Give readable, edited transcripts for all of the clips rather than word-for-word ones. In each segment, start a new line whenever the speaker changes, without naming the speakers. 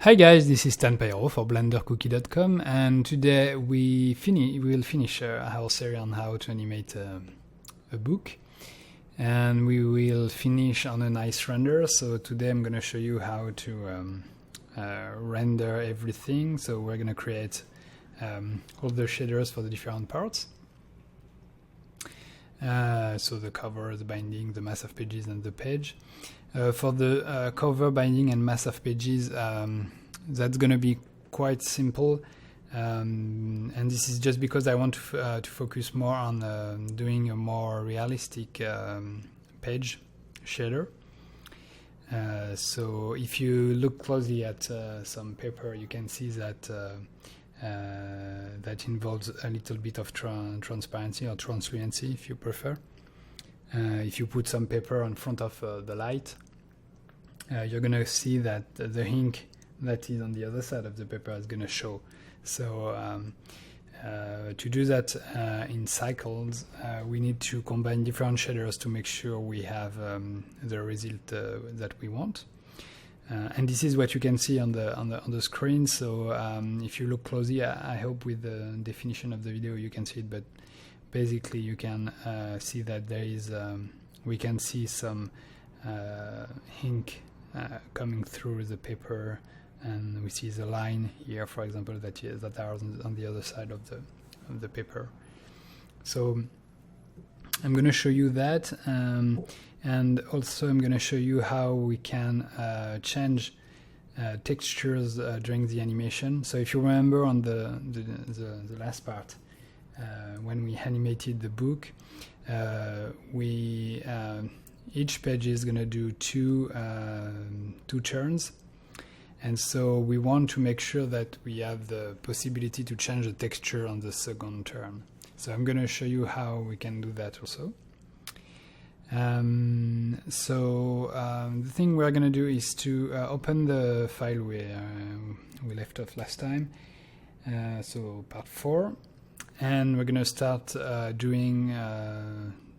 Hi guys, this is Stan Paillereau for BlenderCookie.com, and today we will finish our series on how to animate a book, and we will finish on a nice render. So today I'm going to show you how to render everything. So we're going to create all the shaders for the different parts. So the cover, the binding, the mass of pages, and the page. For the cover, binding, and mass of pages, that's going to be quite simple, and this is just because I want to focus more on doing a more realistic page shader. So if you look closely at some paper, you can see that that involves a little bit of transparency or translucency, if you prefer. If you put some paper in front of the light, you're going to see that the ink that is on the other side of the paper is going to show. So to do that in cycles, we need to combine different shaders to make sure we have the result that we want. And this is what you can see on the screen. So if you look closely, I hope with the definition of the video you can see it, but basically you can see that there is we can see some ink coming through the paper, and we see the line here, for example, that are on the other side of the paper. So I'm going to show you that, and also I'm going to show you how we can change textures during the animation. So if you remember on the last part, when we animated the book, each page is going to do two turns, and so we want to make sure that we have the possibility to change the texture on the second turn. So I'm going to show you how we can do that also. The thing we're going to do is to open the file we left off last time, so part 4, and we're going to start doing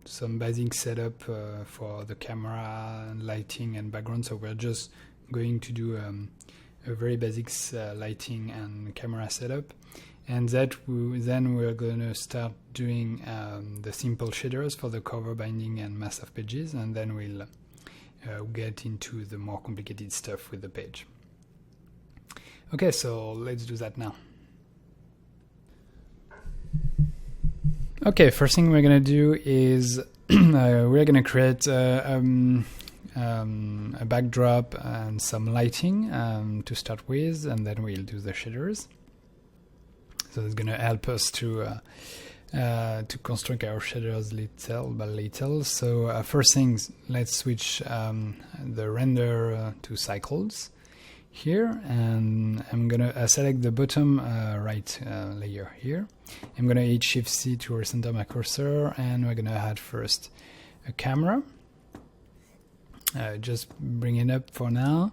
some basic setup for the camera, lighting, and background. So we're just going to do a very basic lighting and camera setup, and then we're going to start doing the simple shaders for the cover, binding, and mass of pages, and then we'll get into the more complicated stuff with the page. Okay, so let's do that now. Okay, first thing we're going to do is we're going to create a backdrop and some lighting to start with, and then we'll do the shaders. So it's going to help us to construct our shaders little by little. So first things, let's switch the render to cycles here, and I'm going to select the bottom right layer here. I'm going to hit Shift-C to recenter my cursor, and we're going to add first a camera. Just bring it up for now.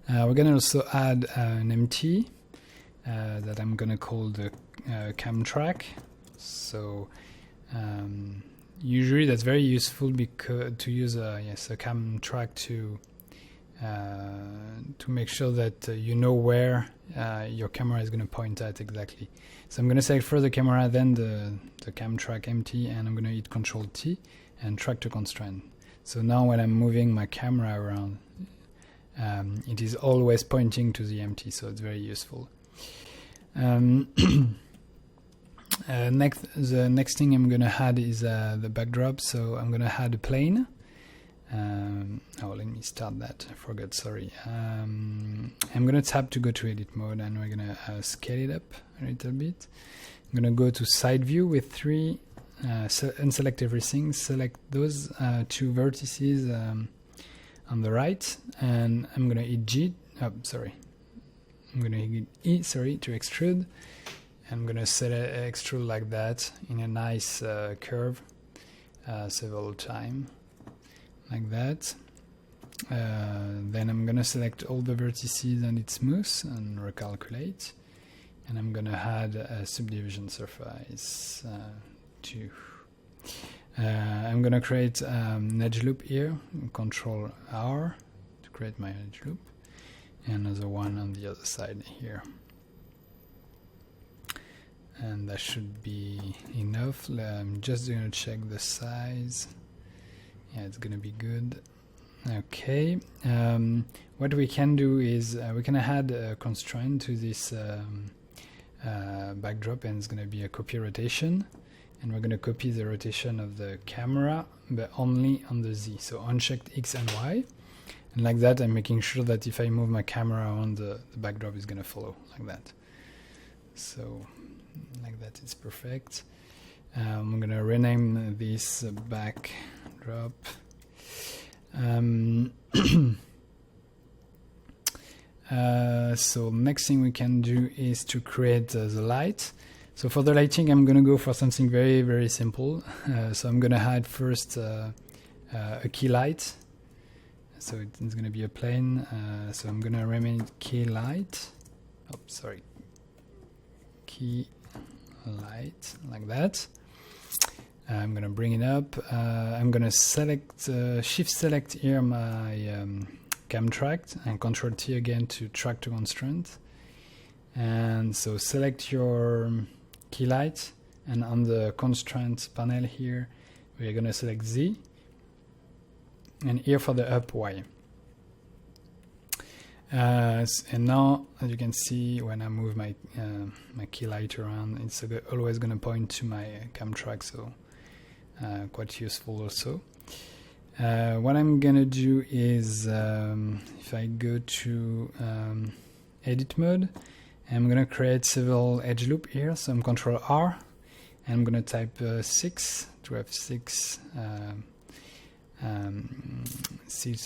We're going to also add an empty that I'm going to call the cam track. So usually that's very useful because to use a cam track to make sure that you know where your camera is going to point at exactly. So I'm going to select first the camera, then the cam track empty, and I'm going to hit Ctrl-T and track to constraint. So now when I'm moving my camera around, it is always pointing to the empty, so it's very useful. The next thing I'm going to add is the backdrop, so I'm going to add a plane. Let me start that. I forgot, sorry. I'm going to tap to go to edit mode, and we're going to scale it up a little bit. I'm going to go to side view with 3, unselect everything, select those 2 vertices on the right, and I'm going to hit I'm going to hit E, to extrude. I'm going to set an extrude like that in a nice curve several times. Like that. Then I'm going to select all the vertices and it's smooth and recalculate. And I'm going to add a subdivision surface too. I'm going to create an edge loop here. Control R to create my edge loop. and another one on the other side here. And that should be enough. I'm just going to check the size. Yeah, it's going to be good. Okay. What we can do is we can add a constraint to this backdrop, and it's going to be a copy rotation. And we're going to copy the rotation of the camera, but only on the Z. So unchecked X and Y. And like that, I'm making sure that if I move my camera around, the backdrop is going to follow like that. So like that, it's perfect. I'm going to rename this backdrop. So next thing we can do is to create the light. So for the lighting, I'm going to go for something very, very simple. So I'm going to add first a key light. So it's going to be a plane. So I'm going to rename it key light. Oh, sorry. Key light, like that. I'm going to bring it up. I'm going to select, shift select here my cam track, and Control T again to track to constraint. And so select your key light, and on the constraint panel here, we're going to select Z, and here for the up Y. And now, as you can see, when I move my my key light around, it's always going to point to my cam track, so quite useful also. What I'm going to do is, if I go to edit mode, I'm going to create several edge loop here. So I'm Control R, and I'm going to type 6 to have 6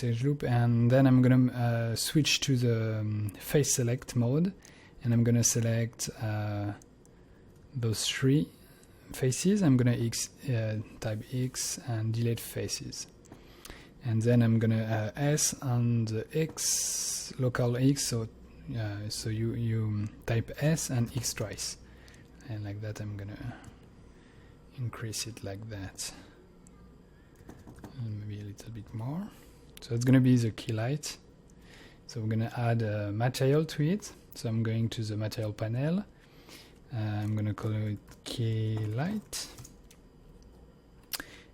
edge loop, and then I'm going to switch to the face select mode, and I'm going to select those 3 faces. I'm going to type X and delete faces, and then I'm going to S on the X, local X, so you type S and X twice, and like that I'm going to increase it like that. And maybe a little bit more. So it's going to be the key light. So we're going to add a material to it. So I'm going to the material panel. I'm going to call it key light.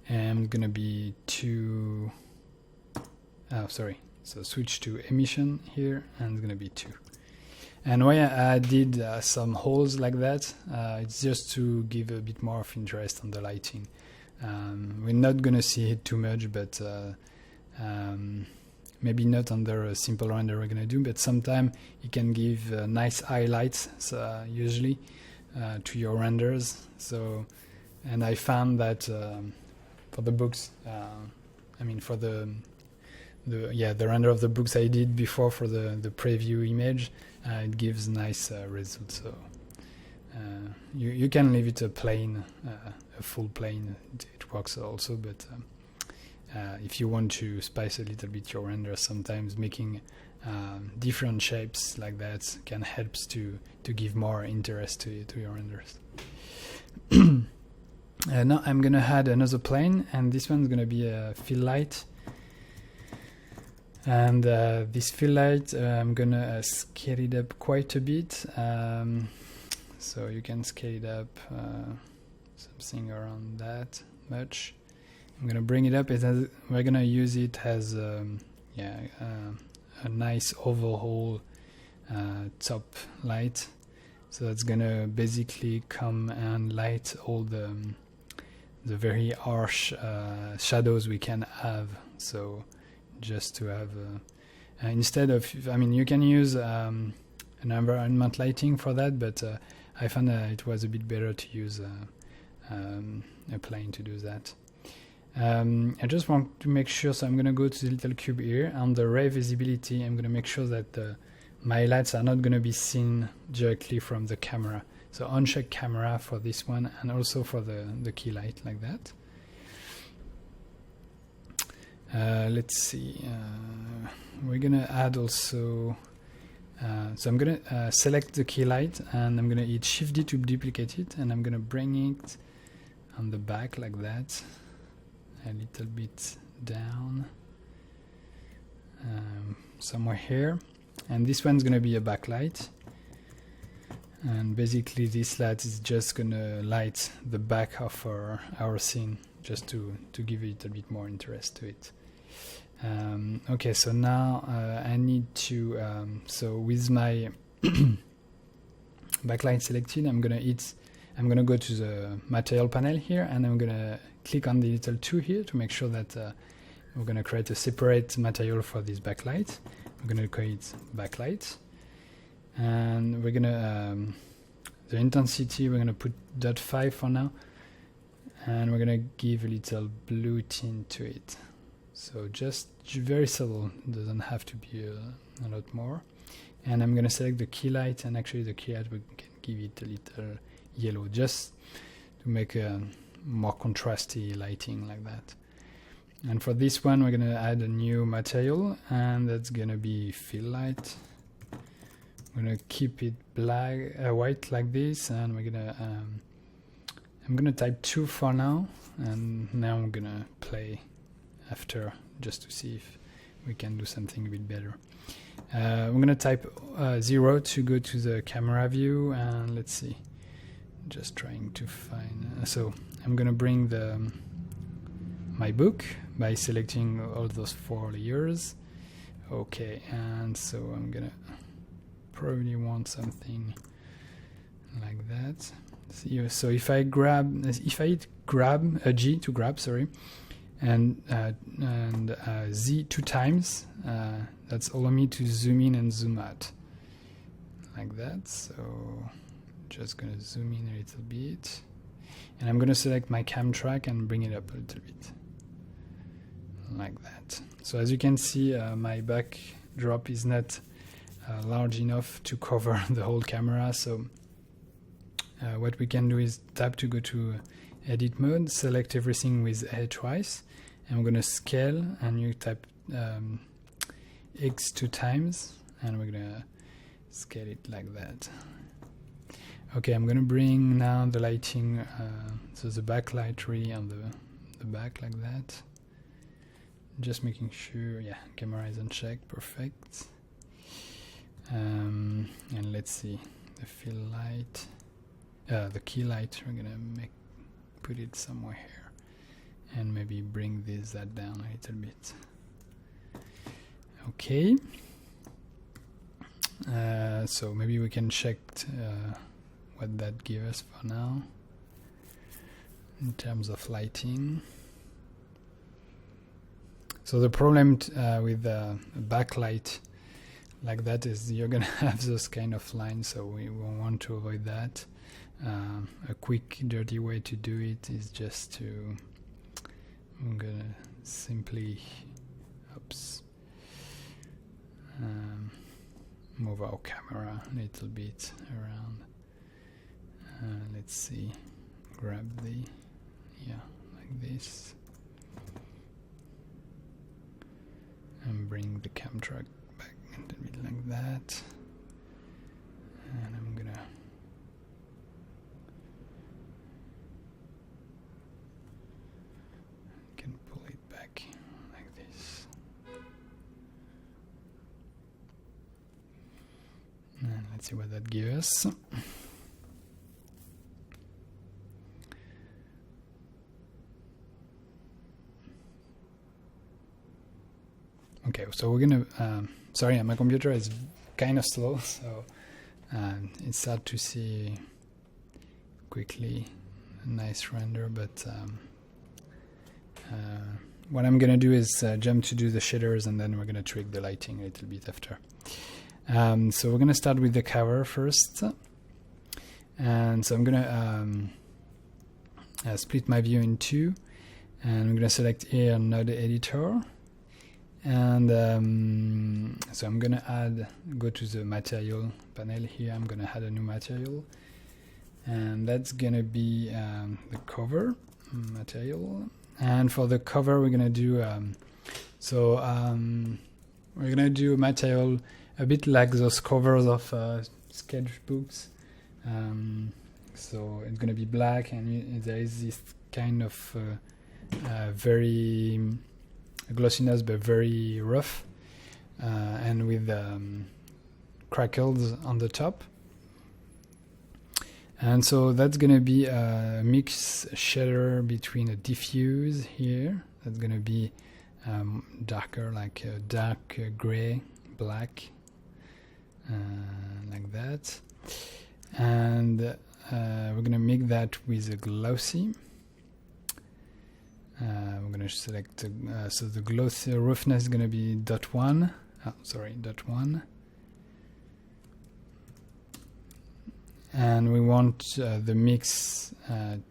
And I'm going to be so switch to emission here, and it's going to be 2. And why I did some holes like that, it's just to give a bit more of interest on the lighting. We're not going to see it too much, but maybe not under a simple render we're going to do, but sometimes it can give nice highlights, usually, to your renders. So, and I found that for the books, for the render of the books I did before for the preview image, it gives nice results. So you can leave it a plain, a full plane. It works also, but if you want to spice a little bit your render, sometimes making different shapes like that can help to give more interest to your renders. Now I'm gonna add another plane, and this one's gonna be a fill light. And this fill light, I'm gonna scale it up quite a bit. So you can scale it up something around that much. I'm gonna bring it up, and we're gonna use it as a nice overall top light. So that's gonna basically come and light all the very harsh shadows we can have. So just to have instead of, you can use an environment lighting for that, but I found it was a bit better to use a plane to do that. I just want to make sure, so I'm going to go to the little cube here. On the ray visibility, I'm going to make sure that my lights are not going to be seen directly from the camera. So uncheck camera for this one, and also for the key light, like that. Let's see, we're going to add also, so I'm going to select the key light, and I'm going to hit Shift D to duplicate it, and I'm going to bring it on the back like that, a little bit down, somewhere here. and this one's gonna be a backlight. And basically this light is just gonna light the back of our scene, just to give it a bit more interest to it. Okay, so now I need to, so with my backlight selected, I'm gonna go to the material panel here, and I'm gonna click on the little 2 here to make sure that we're gonna create a separate material for this backlight. We're gonna call it backlight. And we're gonna the intensity, we're gonna put 0.5 for now, and we're gonna give a little blue tint to it, so just very subtle, doesn't have to be a lot more. And I'm gonna select the key light, and actually the key light we can give it a little yellow, just to make a more contrasty lighting like that. And for this one we're gonna add a new material, and that's gonna be fill light. I'm gonna keep it white like this, and we're gonna I'm gonna type 2 for now, and now I'm gonna play after just to see if we can do something a bit better. I'm gonna type 0 to go to the camera view, and let's see, just trying to find, so I'm gonna bring my book by selecting all those 4 layers. Okay, and so I'm gonna probably want something like that. So if I hit G to grab, sorry, and Z 2 times, that's allow me to zoom in and zoom out like that. So just gonna zoom in a little bit, and I'm gonna select my cam track and bring it up a little bit like that. So as you can see, my backdrop is not large enough to cover the whole camera, so what we can do is tap to go to edit mode, select everything with A twice, and we're going to scale, and you type X 2 times, and we're going to scale it like that. Okay, I'm going to bring now the lighting, so the backlight really on the back like that, just making sure, yeah, camera is unchecked, perfect. And let's see, the fill light, the key light, we're gonna put it somewhere here, and maybe bring that down a little bit. Okay, so maybe we can check what that gives us for now in terms of lighting. So the problem with backlight like that is you're gonna have those kind of lines, so we want to avoid that. A quick dirty way to do it is just to, I'm gonna simply move our camera a little bit around. Let's see, grab like this, and bring the cam track back a little bit like that, and I'm gonna pull it back like this, and let's see what that gives us. Okay, so we're gonna, sorry, my computer is kind of slow, so it's hard to see quickly a nice render, but what I'm gonna do is jump to do the shaders, and then we're gonna tweak the lighting a little bit after. So we're gonna start with the cover first, and so I'm gonna split my view in 2, and I'm gonna select here node editor. And so I'm gonna go to the material panel here, I'm gonna add a new material, and that's gonna be the cover material. And for the cover we're gonna do, we're gonna do a material a bit like those covers of sketchbooks. So it's gonna be black, and there is this kind of very glossiness but very rough, and with crackles on the top. And so that's going to be a mix shader between a diffuse here. That's going to be darker, like a dark gray, black, like that. And we're going to make that with a glossy. We're going to select, so the glossy roughness is going to be .1. Oh, sorry, .1. And we want the mix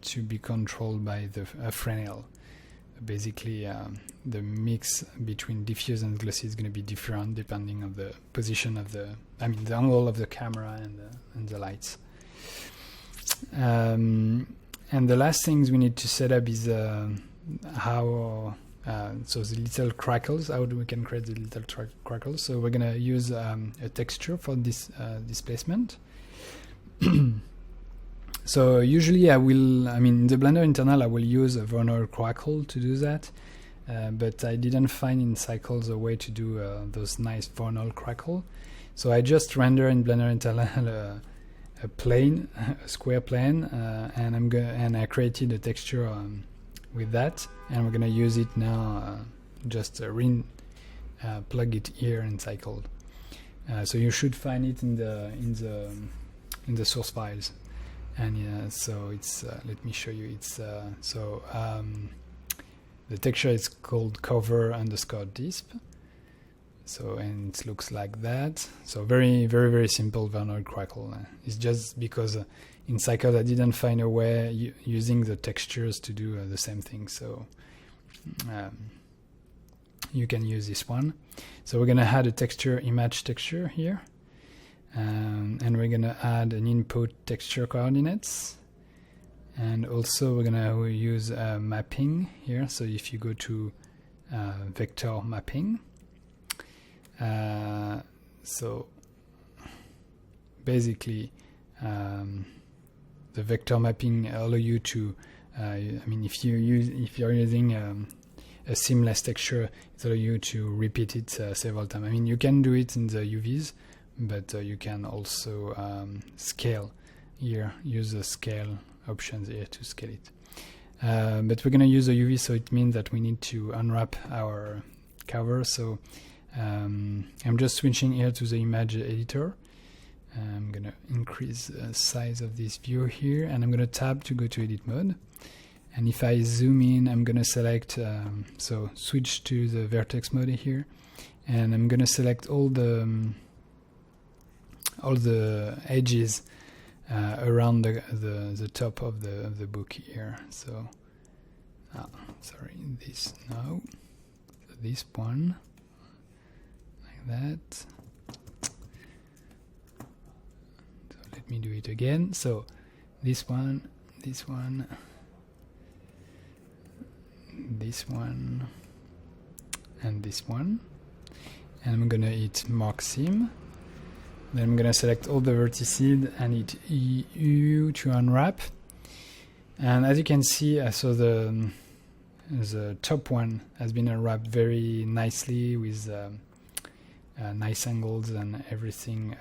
to be controlled by the Fresnel. Basically, the mix between diffuse and glossy is going to be different depending on the position of the angle of the camera and the lights. And the last things we need to set up is how so the little crackles, how we can create the little crackles. So we're going to use a texture for this displacement. So usually in the Blender internal I will use a Vernal crackle to do that, but I didn't find in Cycles a way to do those nice Vernal crackle. So I just render in Blender internal a plane, a square plane, and I created a texture with that, and we're gonna use it now. Just plug it here in Cycle. So you should find it in the source files. And yeah, so it's let me show you. It's the texture is called cover_disp. So, and it looks like that. So very, very, very simple Vernal crackle. It's just because in Cycle I didn't find a way using the textures to do the same thing. So you can use this one. So we're gonna add a texture, image texture here. And we're gonna add an input texture coordinates, and also we're gonna use mapping here. So if you go to vector mapping, so basically the vector mapping allow you to if you're using a seamless texture, it allows you to repeat it several times. You can do it in the UVs, but you can also scale here, use the scale options here to scale it. But we're going to use a UV, so it means that we need to unwrap our cover. So I'm just switching here to the image editor. I'm going to increase the size of this view here, and I'm going to tab to go to edit mode. And if I zoom in, I'm going to select, so switch to the vertex mode here, and I'm going to select all the edges around the top of the book here. So this one, like that. So let me do it again. So this one, this one, and this one, and I'm gonna hit mark seam. Then I'm gonna select all the vertices and hit U to unwrap. And as you can see, so the top one has been unwrapped very nicely with nice angles and everything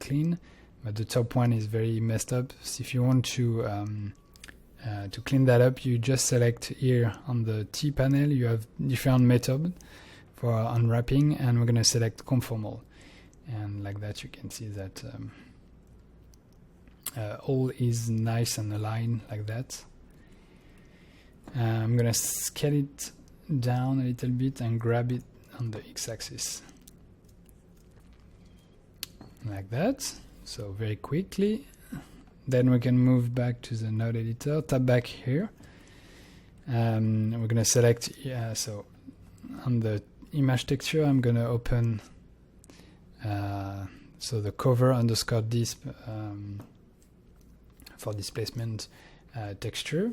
clean. But the top one is very messed up. So if you want to clean that up, you just select here on the T panel. You have different methods for unwrapping, and we're gonna select conformal. And like that, you can see that all is nice and aligned like that. I'm gonna scale it down a little bit and grab it on the x-axis like that. So very quickly. Then we can move back to the node editor, tap back here. We're gonna select, so on the image texture, I'm gonna open so the cover_disp for displacement texture.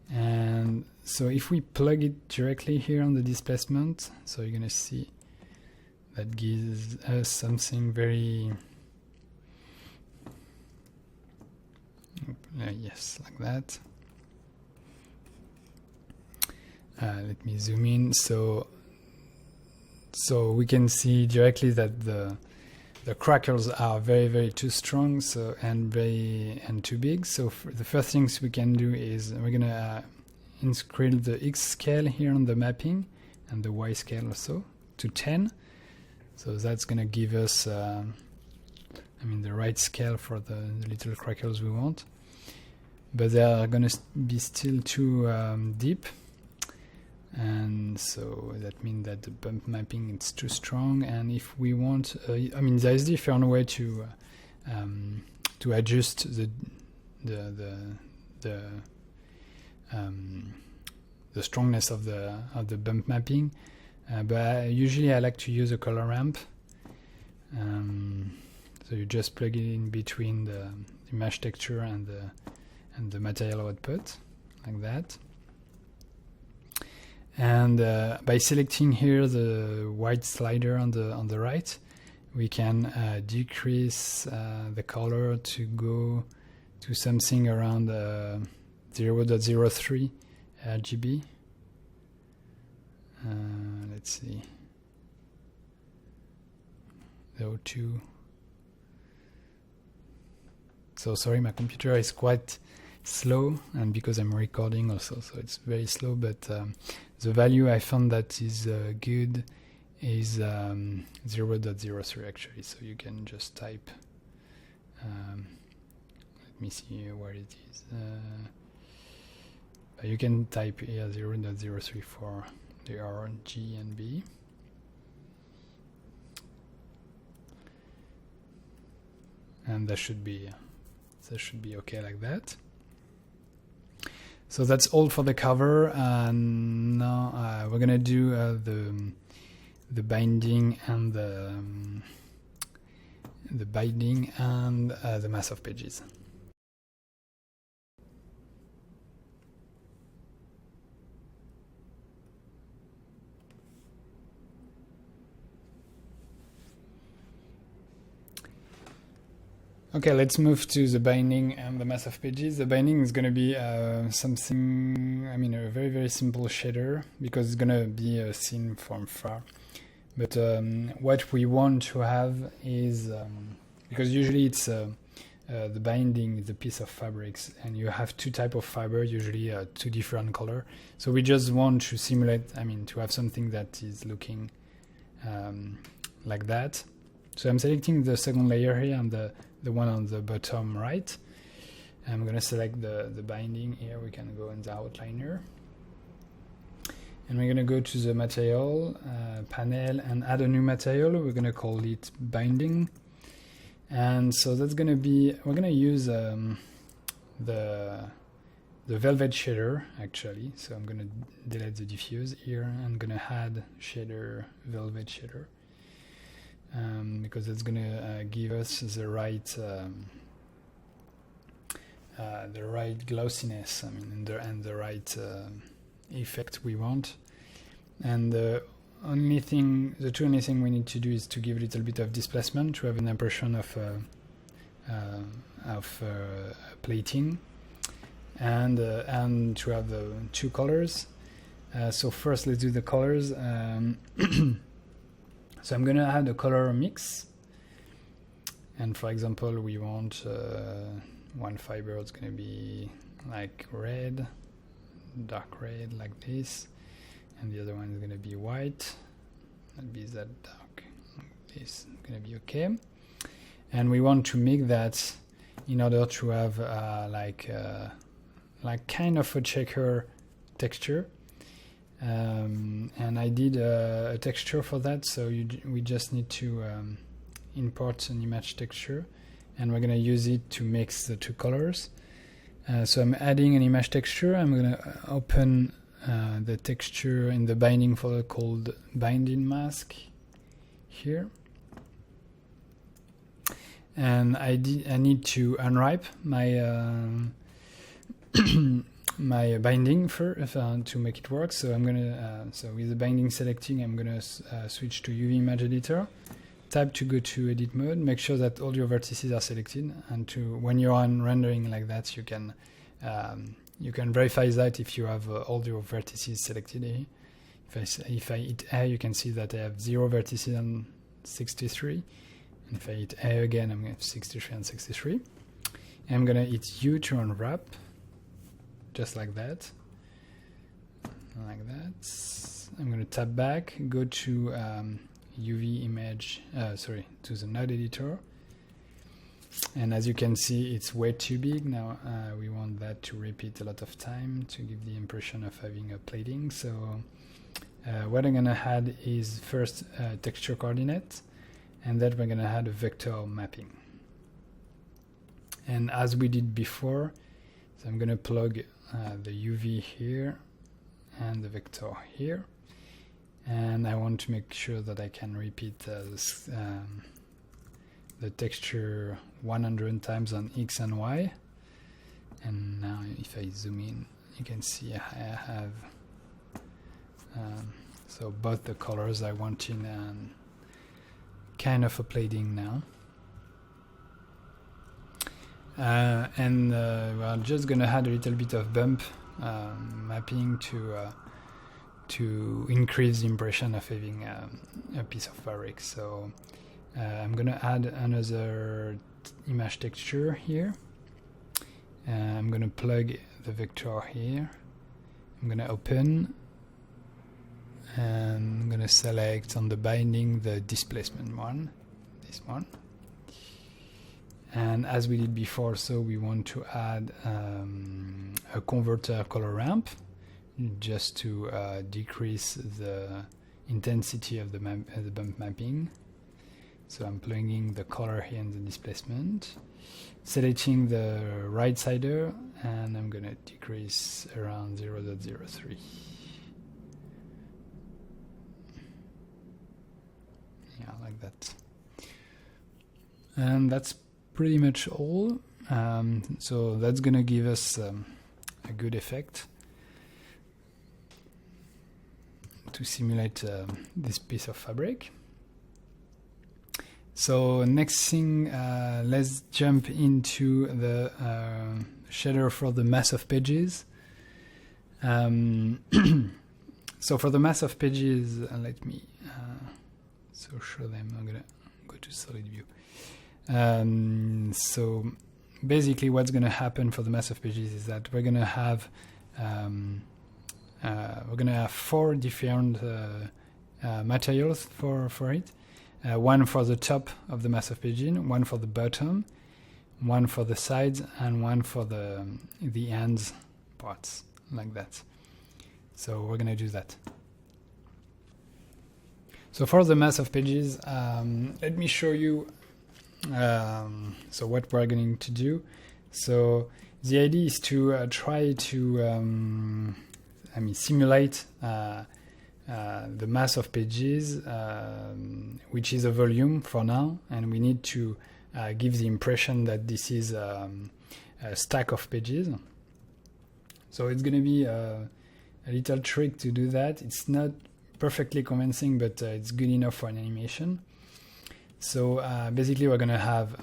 And so if we plug it directly here on the displacement, so you're gonna see that gives us something very yes, like that. Let me zoom in. So we can see directly that the crackles are very too strong, so and too big. So the first things we can do is we're gonna increase the X scale here on the mapping and the Y scale also to 10. So that's gonna give us the right scale for the little crackles we want, but they are gonna be still too deep, and so that means that the bump mapping is too strong. And if we want, there is different way to adjust the strongness of the bump mapping, but usually I like to use a color ramp. So you just plug it in between the mesh texture and the material output, like that. And by selecting here the white slider on the right, we can decrease the color to go to something around 0.03 RGB. Let's see, 0.2. So sorry, my computer is quite slow, and because I'm recording also, so it's very slow, but the value I found that is good is 0.03 actually. So you can just type, let me see where it is. You can type here 0.03 for the R, G, and B. And that should be okay like that. So that's all for the cover, and now we're gonna do the binding and the mass of pages. Okay, let's move to the binding and the mass of pages. The binding is going to be something, a very simple shader, because it's going to be seen from far. But what we want to have is, because usually it's the binding is a piece of fabrics, and you have two types of fiber, usually two different color. So we just want to simulate, to have something that is looking like that. So I'm selecting the second layer here and the one on the bottom right. I'm going to select the binding here. We can go in the outliner. And we're going to go to the material panel and add a new material. We're going to call it binding. And so that's going to be, we're going to use the velvet shader actually. So I'm going to delete the diffuse here. I'm going to add shader, velvet shader. Because it's going to give us the right glossiness, and the right effect we want. And the two only thing we need to do is to give a little bit of displacement to have an impression of plating, and to have the two colors. So first, let's do the colors. So I'm going to add a color mix, and for example we want one fiber, it's going to be like red, dark red like this, and the other one is going to be white, that'll be that dark like this, it's going to be okay. And we want to make that in order to have like kind of a checker texture. And I did a texture for that, so we just need to import an image texture, and we're going to use it to mix the two colors. So I'm adding an image texture. I'm going to open the texture in the binding folder called binding mask here, and I need to unwrap my my binding to make it work. So I'm gonna so with the binding selecting, I'm gonna switch to UV Image Editor, tab to go to edit mode, make sure that all your vertices are selected, and when you're on rendering like that, you can verify that if you have all your vertices selected here. If I hit A, you can see that I have 0 vertices on 63, And if I hit A again, I'm going to have 63 and 63. And I'm going to hit U to unwrap, just like that. Like that. I'm going to tap back, go to UV image, to the node editor. And as you can see, it's way too big. Now we want that to repeat a lot of time to give the impression of having a plating. So what I'm going to add is first texture coordinate, and then we're going to add a vector mapping. And as we did before, so I'm going to plug the UV here and the vector here. And I want to make sure that I can repeat the texture 100 times on X and Y. And now if I zoom in, you can see I have so both the colors I want in kind of a plating now. And we're just gonna add a little bit of bump mapping to increase the impression of having a piece of fabric. So I'm gonna add another image texture here. I'm gonna plug the vector here. I'm gonna open, and I'm gonna select on the binding the displacement one, this one. And as we did before, so we want to add a converter color ramp just to decrease the intensity of the bump mapping. So I'm plugging the color here and the displacement, selecting the right sider, and I'm going to decrease around 0.03. Yeah, like that. And that's pretty much all. So that's going to give us a good effect to simulate this piece of fabric. So next thing, let's jump into the shader for the mass of pages. So for the mass of pages, let me show them. I'm gonna go to solid view. So basically what's going to happen for the mass of pages is that we're going to have 4 different materials for it. One for the top of the mass of pages, one for the bottom, one for the sides, and one for the ends parts, like that. So we're going to do that. So for the mass of pages, let me show you so what we're going to do. So the idea is to try to simulate the mass of pages, which is a volume for now, and we need to give the impression that this is a stack of pages. So it's going to be a little trick to do that. It's not perfectly convincing, but it's good enough for an animation. So basically we're going to have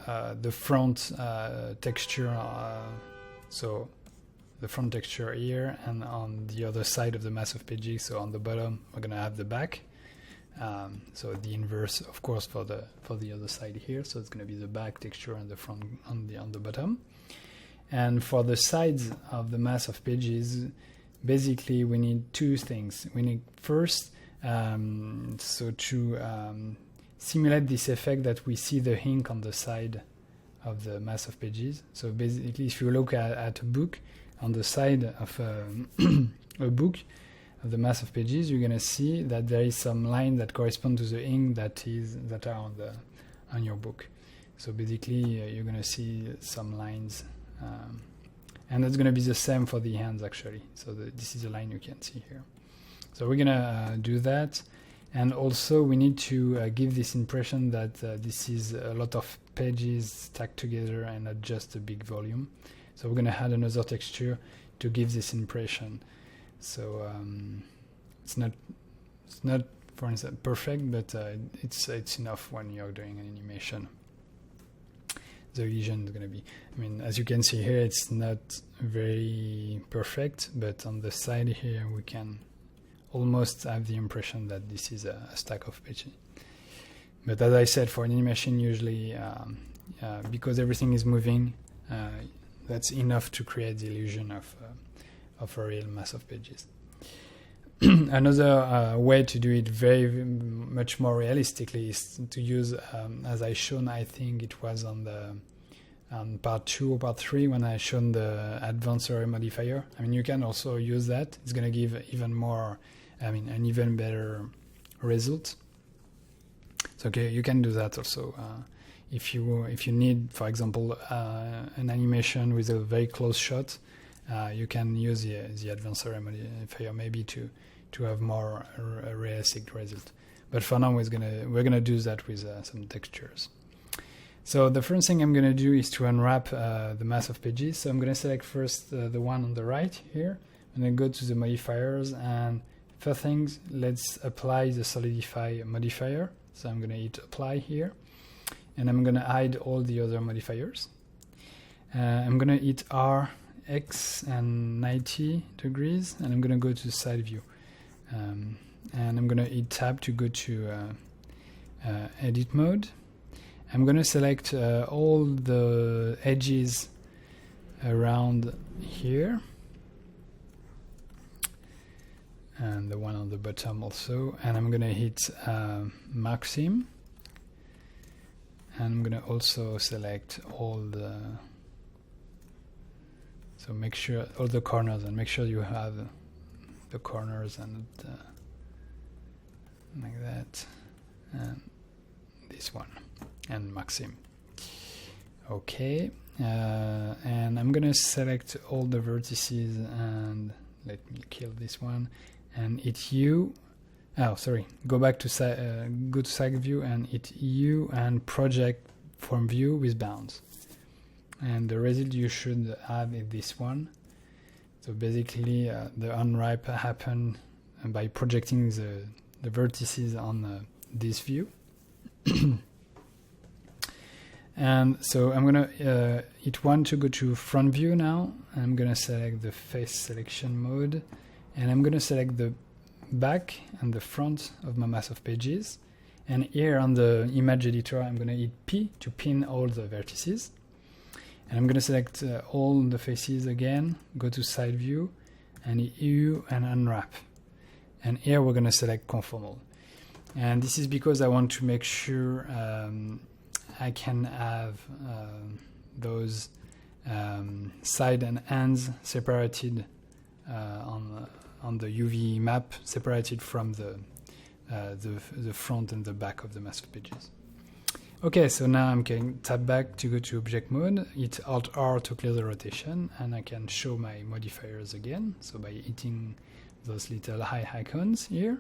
the front texture, so the front texture here, and on the other side of the mass of pages, so on the bottom we're going to have the back. So the inverse, of course, for the other side here, so it's going to be the back texture and the front on the bottom. And for the sides of the mass of pages, basically we need two things. We need first to simulate this effect that we see the ink on the side of the mass of pages. So basically, if you look at a book, on the side of a book of the mass of pages, you're going to see that there is some line that correspond to the ink that are on your book. So basically, you're going to see some lines, and that's going to be the same for the hands actually. So this is a line you can see here. So we're going to do that. And also we need to give this impression that this is a lot of pages stacked together and not just a big volume. So we're going to add another texture to give this impression. So it's not, for instance, perfect, but it's enough when you're doing an animation. The illusion is going to be, as you can see here, it's not very perfect, but on the side here we can almost have the impression that this is a stack of pages. But as I said, for an animation, usually because everything is moving, that's enough to create the illusion of a real mass of pages. Another way to do it very much more realistically is to use, as I shown, I think it was on part 2 or part 3 when I shown the advanced array modifier. I mean, you can also use that. It's going to give even more, an even better result. So okay, you can do that also. If you need, for example, an animation with a very close shot, you can use the advanced array modifier maybe to have more a realistic result. But for now, we're gonna do that with some textures. So the first thing I'm gonna do is to unwrap the mass of pages. So I'm gonna select first the one on the right here, and then go to the modifiers. And first things, let's apply the solidify modifier. So I'm gonna hit apply here, and I'm gonna hide all the other modifiers. I'm gonna hit R, X, and 90 degrees, and I'm gonna go to side view. And I'm gonna hit tab to go to edit mode. I'm gonna select all the edges around here, and the one on the bottom also, and I'm gonna hit maxim, and I'm gonna also select all so make sure all the corners, and make sure you have the corners and like that, and this one, and maxim. Okay, and I'm gonna select all the vertices, and let me kill this one, and hit U. Oh, sorry. Go back to go to side view and hit U and project from view with bounds. And the result you should have is this one. So basically, the unwrap happened by projecting the vertices on this view. And so I'm gonna hit 1 to go to front view now. I'm gonna select the face selection mode, and I'm gonna select the back and the front of my mass of pages. And here on the image editor, I'm gonna hit P to pin all the vertices. And I'm gonna select all the faces again, go to side view, and hit U and unwrap. And here we're gonna select conformal. And this is because I want to make sure I can have those side and ends separated on the UV map, separated from the front and the back of the mass of pages. Okay, so now I'm going tab back to go to object mode, hit Alt R to clear the rotation, and I can show my modifiers again. So by hitting those little eye icons here.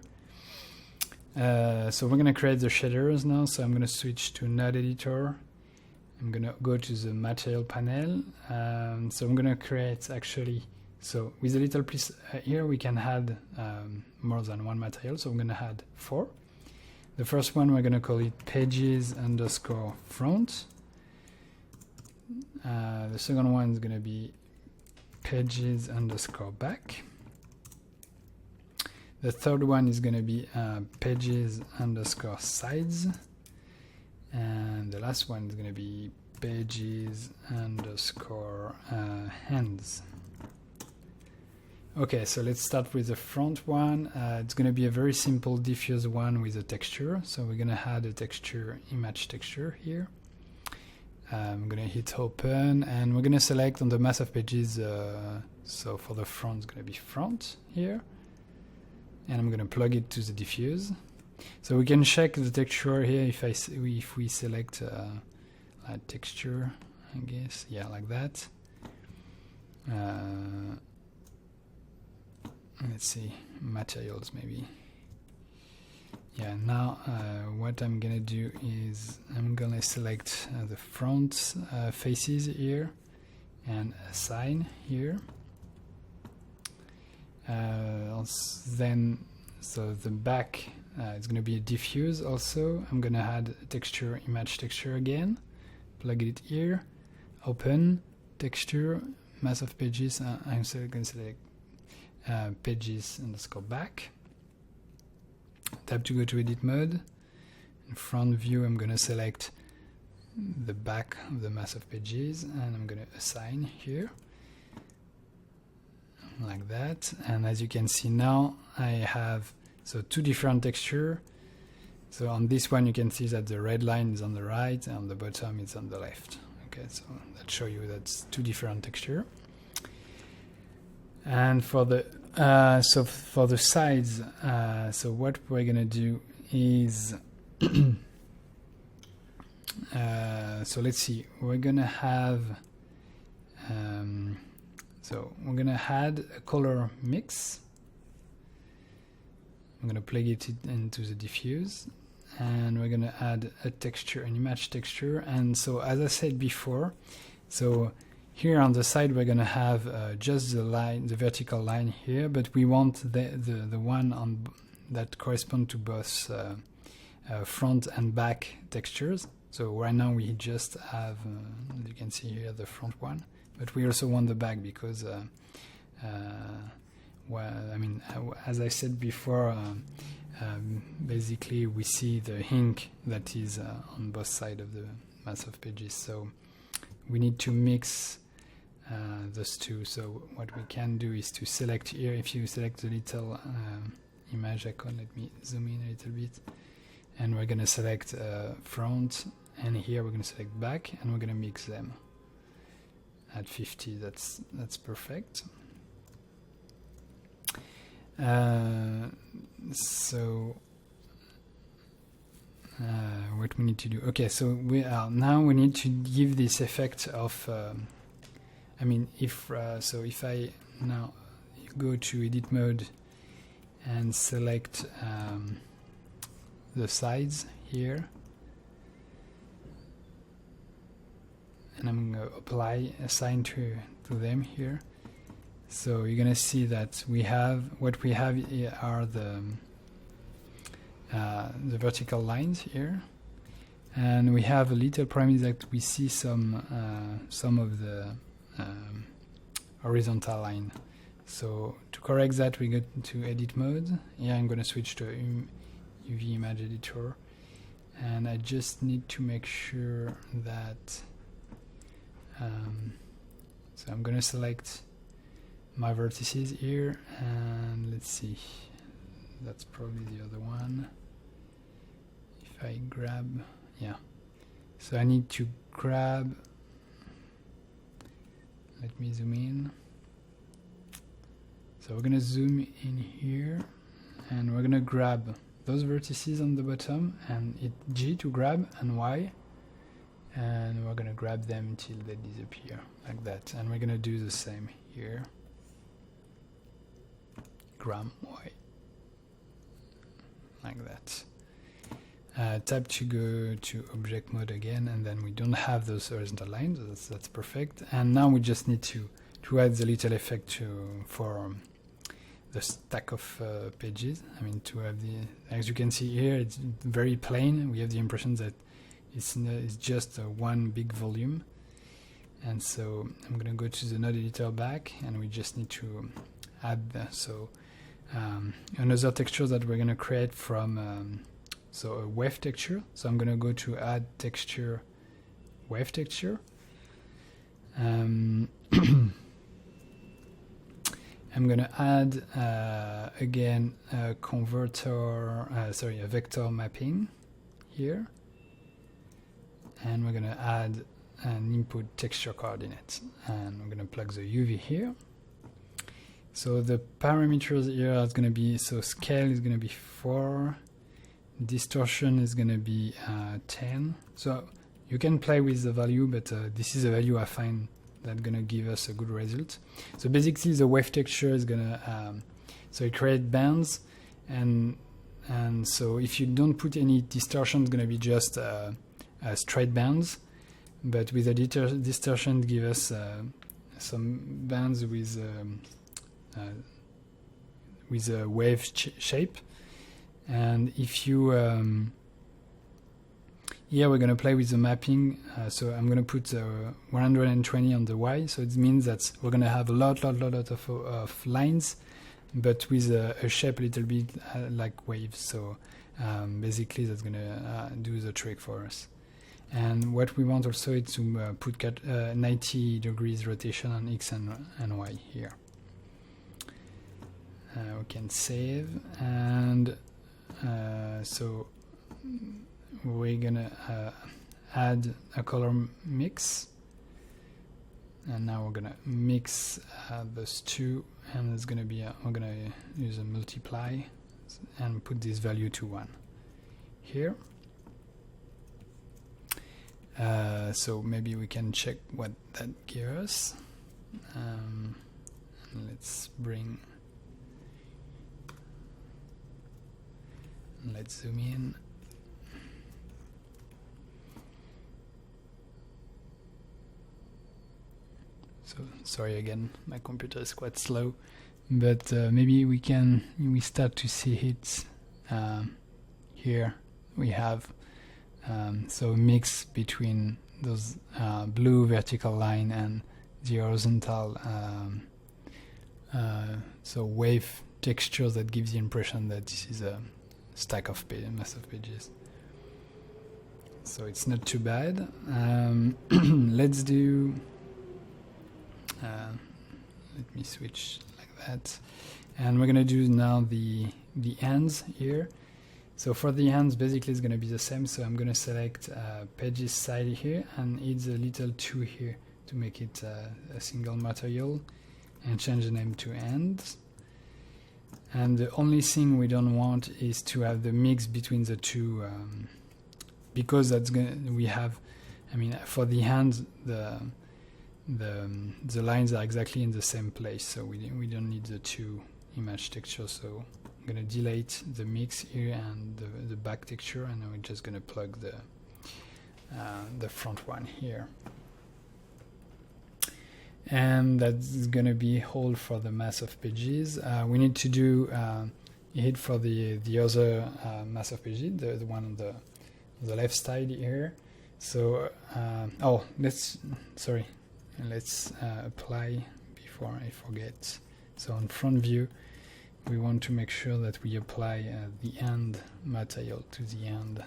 So we're going to create the shaders now. So I'm going to switch to node editor. I'm going to go to the material panel. So I'm going to create actually, so with a little piece here, we can add more than one material. So I'm going to add 4. The first one, we're going to call it pages underscore front. The second one is going to be pages underscore back. The third one is going to be pages underscore sides. And the last one is going to be pages underscore hands. Okay, so let's start with the front one. It's going to be a very simple diffuse one with a texture. So we're going to add a texture, image texture here. I'm going to hit open, and we're going to select on the mass of pages. So for the front, it's going to be front here. And I'm going to plug it to the diffuse. So we can check the texture here if we select a texture, I guess. Yeah, like that. Let's see, materials maybe. Yeah, now what I'm gonna do is I'm gonna select the front faces here and assign here. Then, so the back is gonna be a diffuse also. I'm gonna add a texture, image texture again, plug it here, open, texture, mass of pages. I'm gonna select pages underscore back. Tab to go to edit mode, In front view, I'm going to select the back of the mass of pages, and I'm going to assign here like that. And as you can see now, I have two different texture. So on this one, you can see that the red line is on the right and on the bottom it's on the left. Okay, so that shows you that's two different texture. And for the for the sides, so what we're gonna do is so let's see, we're gonna have so we're gonna add a color mix. I'm gonna plug it into the diffuse, and we're gonna add a texture, an image texture. And so as I said before, so here on the side we're gonna have just the line, the vertical line here, but we want the one on that correspond to both front and back textures. So right now we just have, you can see here, the front one, but we also want the back because well, I mean, as I said before, basically we see the ink that is on both sides of the mass of pages. So we need to mix those two. So what we can do is to select here, if you select the little image icon, let me zoom in a little bit, and we're going to select front, and here we're going to select back, and we're going to mix them at 50. That's perfect. So what we need to do, okay, so we need to give this effect of I mean, if so if I now go to edit mode and select the sides here, and I'm going to apply assign to them here. So you're going to see that we have, what we have here are the vertical lines here, and we have a little problem is that we see some of the horizontal line. So to correct that, we go to edit mode. Here I'm going to switch to UV image editor, and I just need to make sure that so I'm going to select my vertices here, and let's see, that's probably the other one. If I grab, yeah, so I need to grab, let me zoom in. So we're gonna zoom in here, and we're gonna grab those vertices on the bottom, and hit G to grab, and Y, and we're gonna grab them until they disappear like that. And we're gonna do the same here. Gram Y, like that. Tab to go to object mode again, and then we don't have those horizontal lines. That's perfect. And now we just need to add the little effect for the stack of pages. I mean, to have as you can see here, it's very plain. We have the impression that it's just one big volume. And so I'm going to go to the node editor back, and we just need to add that. So another texture that we're going to create from so a wave texture. So I'm going to go to add texture, wave texture. I'm going to add again a converter, a vector mapping here, and we're going to add an input texture coordinate, and we're going to plug the UV here. So the parameters here are going to be, so scale is going to be 4, distortion is going to be 10. So you can play with the value, but this is a value I find that's going to give us a good result. So basically the wave texture is going to, so it creates bands, and so if you don't put any distortion, it's going to be just straight bands, but with a distortion give us some bands with a wave shape. And if you here we're going to play with the mapping, so I'm going to put 120 on the Y, so it means that we're going to have a lot of lines, but with a shape a little bit like waves. So basically that's gonna do the trick for us. And what we want also is to put 90 degrees rotation on X and Y here. We can save, and so we're gonna add a color mix, and now we're gonna mix those two, and it's gonna be we're gonna use a multiply and put this value to 1 here. So maybe we can check what that gives us. Let's zoom in. So sorry again, my computer is quite slow, but maybe we start to see it here. We have so a mix between those blue vertical line and the horizontal so wave texture that gives the impression that this is a stack of mass of pages. So it's not too bad. Let's do let me switch like that, and we're gonna do now the ends here. So for the ends, basically it's gonna be the same. So I'm gonna select pages side here and hit the little 2 here to make it a single material, and change the name to ends. And the only thing we don't want is to have the mix between the two, because that's we have, I mean, for the hands the lines are exactly in the same place, so we don't need the two image texture. So I'm gonna delete the mix here and the back texture, and then we're just gonna plug the front one here. And that's gonna be all for the mass of pages. We need to do hit for the other mass of pages, the one on the left side here. So let's apply before I forget. So on front view, we want to make sure that we apply the end material to the end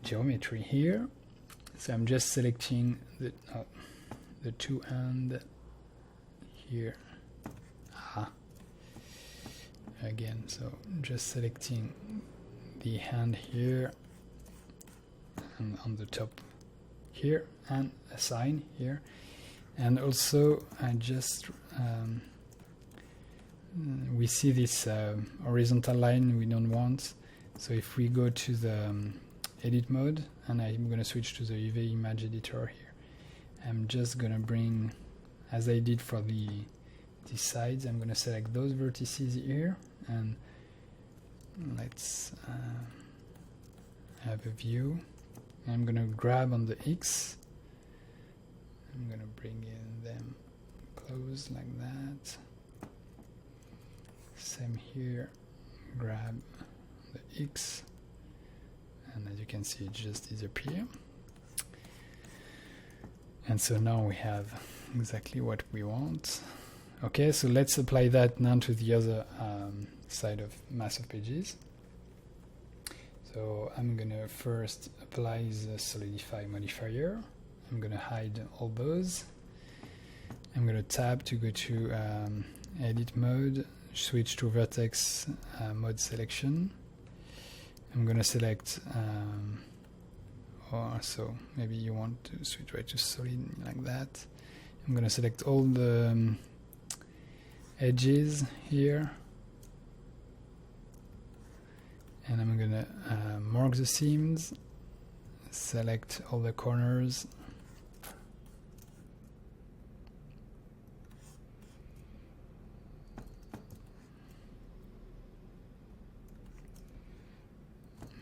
geometry here. So I'm just selecting the two end here. Again, so just selecting the hand here and on the top here, and a sign here. And also I just we see this horizontal line we don't want. So if we go to the edit mode, and I'm going to switch to the UV image editor here, I'm just going to bring, as I did for these sides, I'm going to select those vertices here, and let's have a view. I'm going to grab on the X, I'm going to bring in them close like that. Same here, grab the X, and as you can see it just disappears. And so now we have exactly what we want. Okay, so let's apply that now to the other side of mass of pages. So I'm gonna first apply the solidify modifier. I'm gonna hide all those. I'm gonna tab to go to edit mode, switch to vertex mode selection. I'm gonna select so maybe you want to switch right to solid like that. I'm gonna select all the edges here, and I'm gonna mark the seams, select all the corners,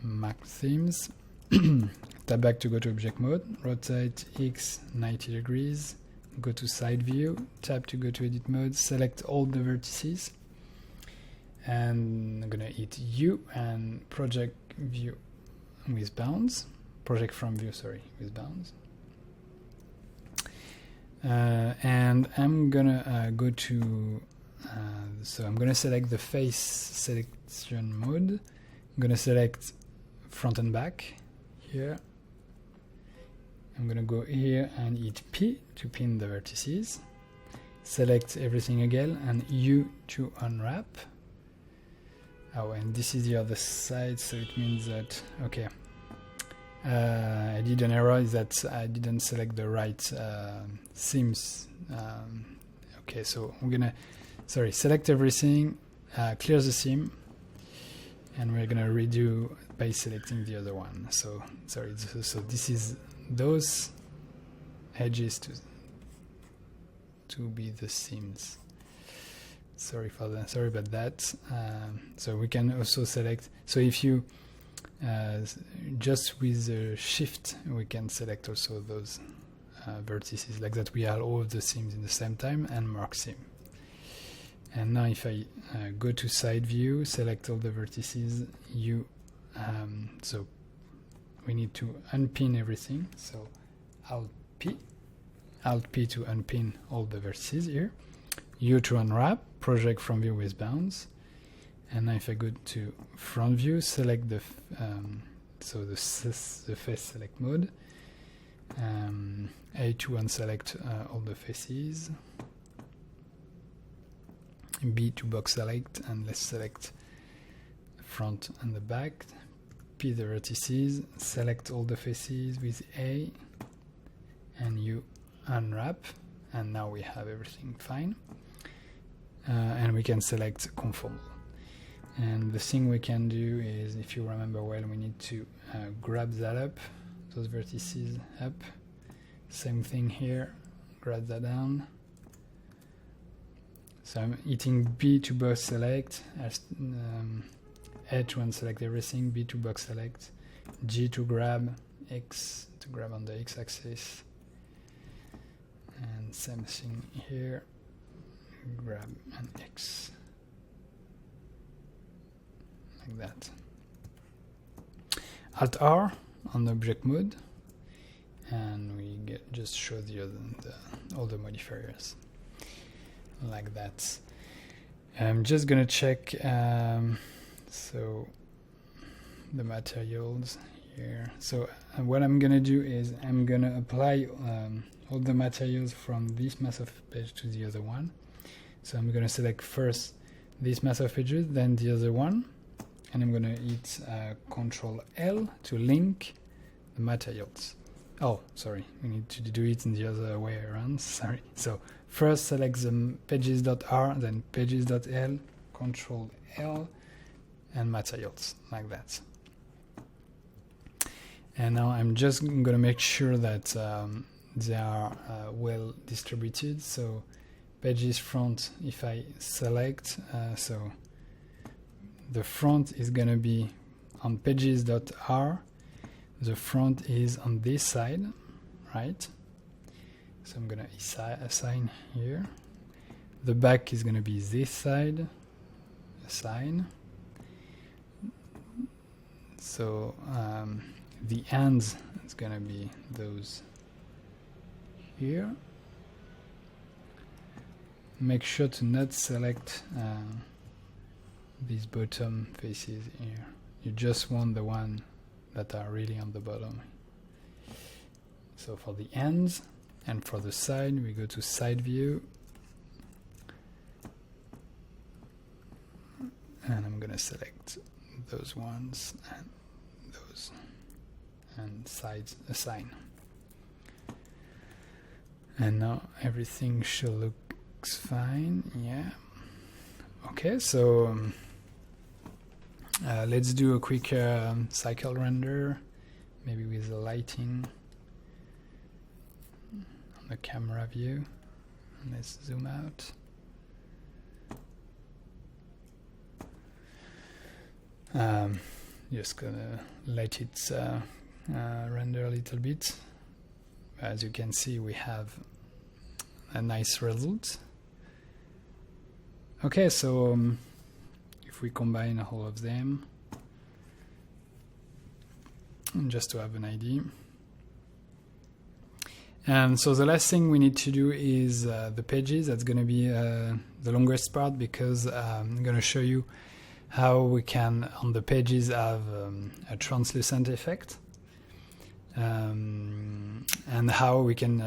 mark themes. Tab back to go to object mode, rotate X 90 degrees, go to side view, tab to go to edit mode, select all the vertices, and I'm gonna hit U and project view with bounds, project from view, sorry, with bounds. And I'm gonna go to, so I'm gonna select the face selection mode, I'm going to select front and back here. I'm going to go here and hit P to pin the vertices. Select everything again and U to unwrap. Oh, and this is the other side, so it means that, okay, I did an error, is that I didn't select the right seams. Okay, so I'm gonna, select everything, clear the seam, and we're gonna redo by selecting the other one. So, so this is those edges to be the seams. Sorry about that. So we can also select, so if you just with the shift we can select also those vertices, like that we have all of the seams in the same time, and mark seam. And now if I go to side view, select all the vertices, so we need to unpin everything, so Alt P to unpin all the vertices here, U to unwrap, project from view with bounds, and now if I go to front view, select the face select mode, A to unselect all the faces, B to box select, and let's select the front and the back, P the vertices, select all the faces with A, and U unwrap, and now we have everything fine. And we can select conformal. And the thing we can do is, if you remember well, we need to grab that up, those vertices up. Same thing here, grab that down. So I'm hitting B to box select, A to unselect everything, B to box select, G to grab, X to grab on the X-axis, and same thing here, grab an X, like that. Alt R on object mode, and we just show all the modifiers like that. I'm just gonna check so the materials here. So what I'm gonna do is I'm gonna apply all the materials from this mass of page to the other one. So I'm gonna select first this mass of pages, then the other one, and I'm gonna hit Control L to link the materials. Oh, sorry, we need to do it in the other way around, sorry. So first select the pages.r, then pages.l, Control L, and materials, like that. And now I'm just going to make sure that they are well distributed. So pages front, if I select, so the front is going to be on pages.r, the front is on this side, right? So I'm going to assign here. The back is going to be this side, assign. So the ends is going to be those here. Make sure to not select these bottom faces here. You just want the one that are really on the bottom. So for the ends and for the side, we go to side view, and I'm gonna select those ones and those, and sides assign. And now everything should look fine. Yeah. Okay, so let's do a quick cycle render, maybe with the lighting on the camera view. And let's zoom out. Just gonna let it render a little bit. As you can see, we have a nice result. Okay, so if we combine all of them, and just to have an idea. And so the last thing we need to do is the pages. That's going to be the longest part, because I'm going to show you how we can on the pages have a translucent effect, and how we can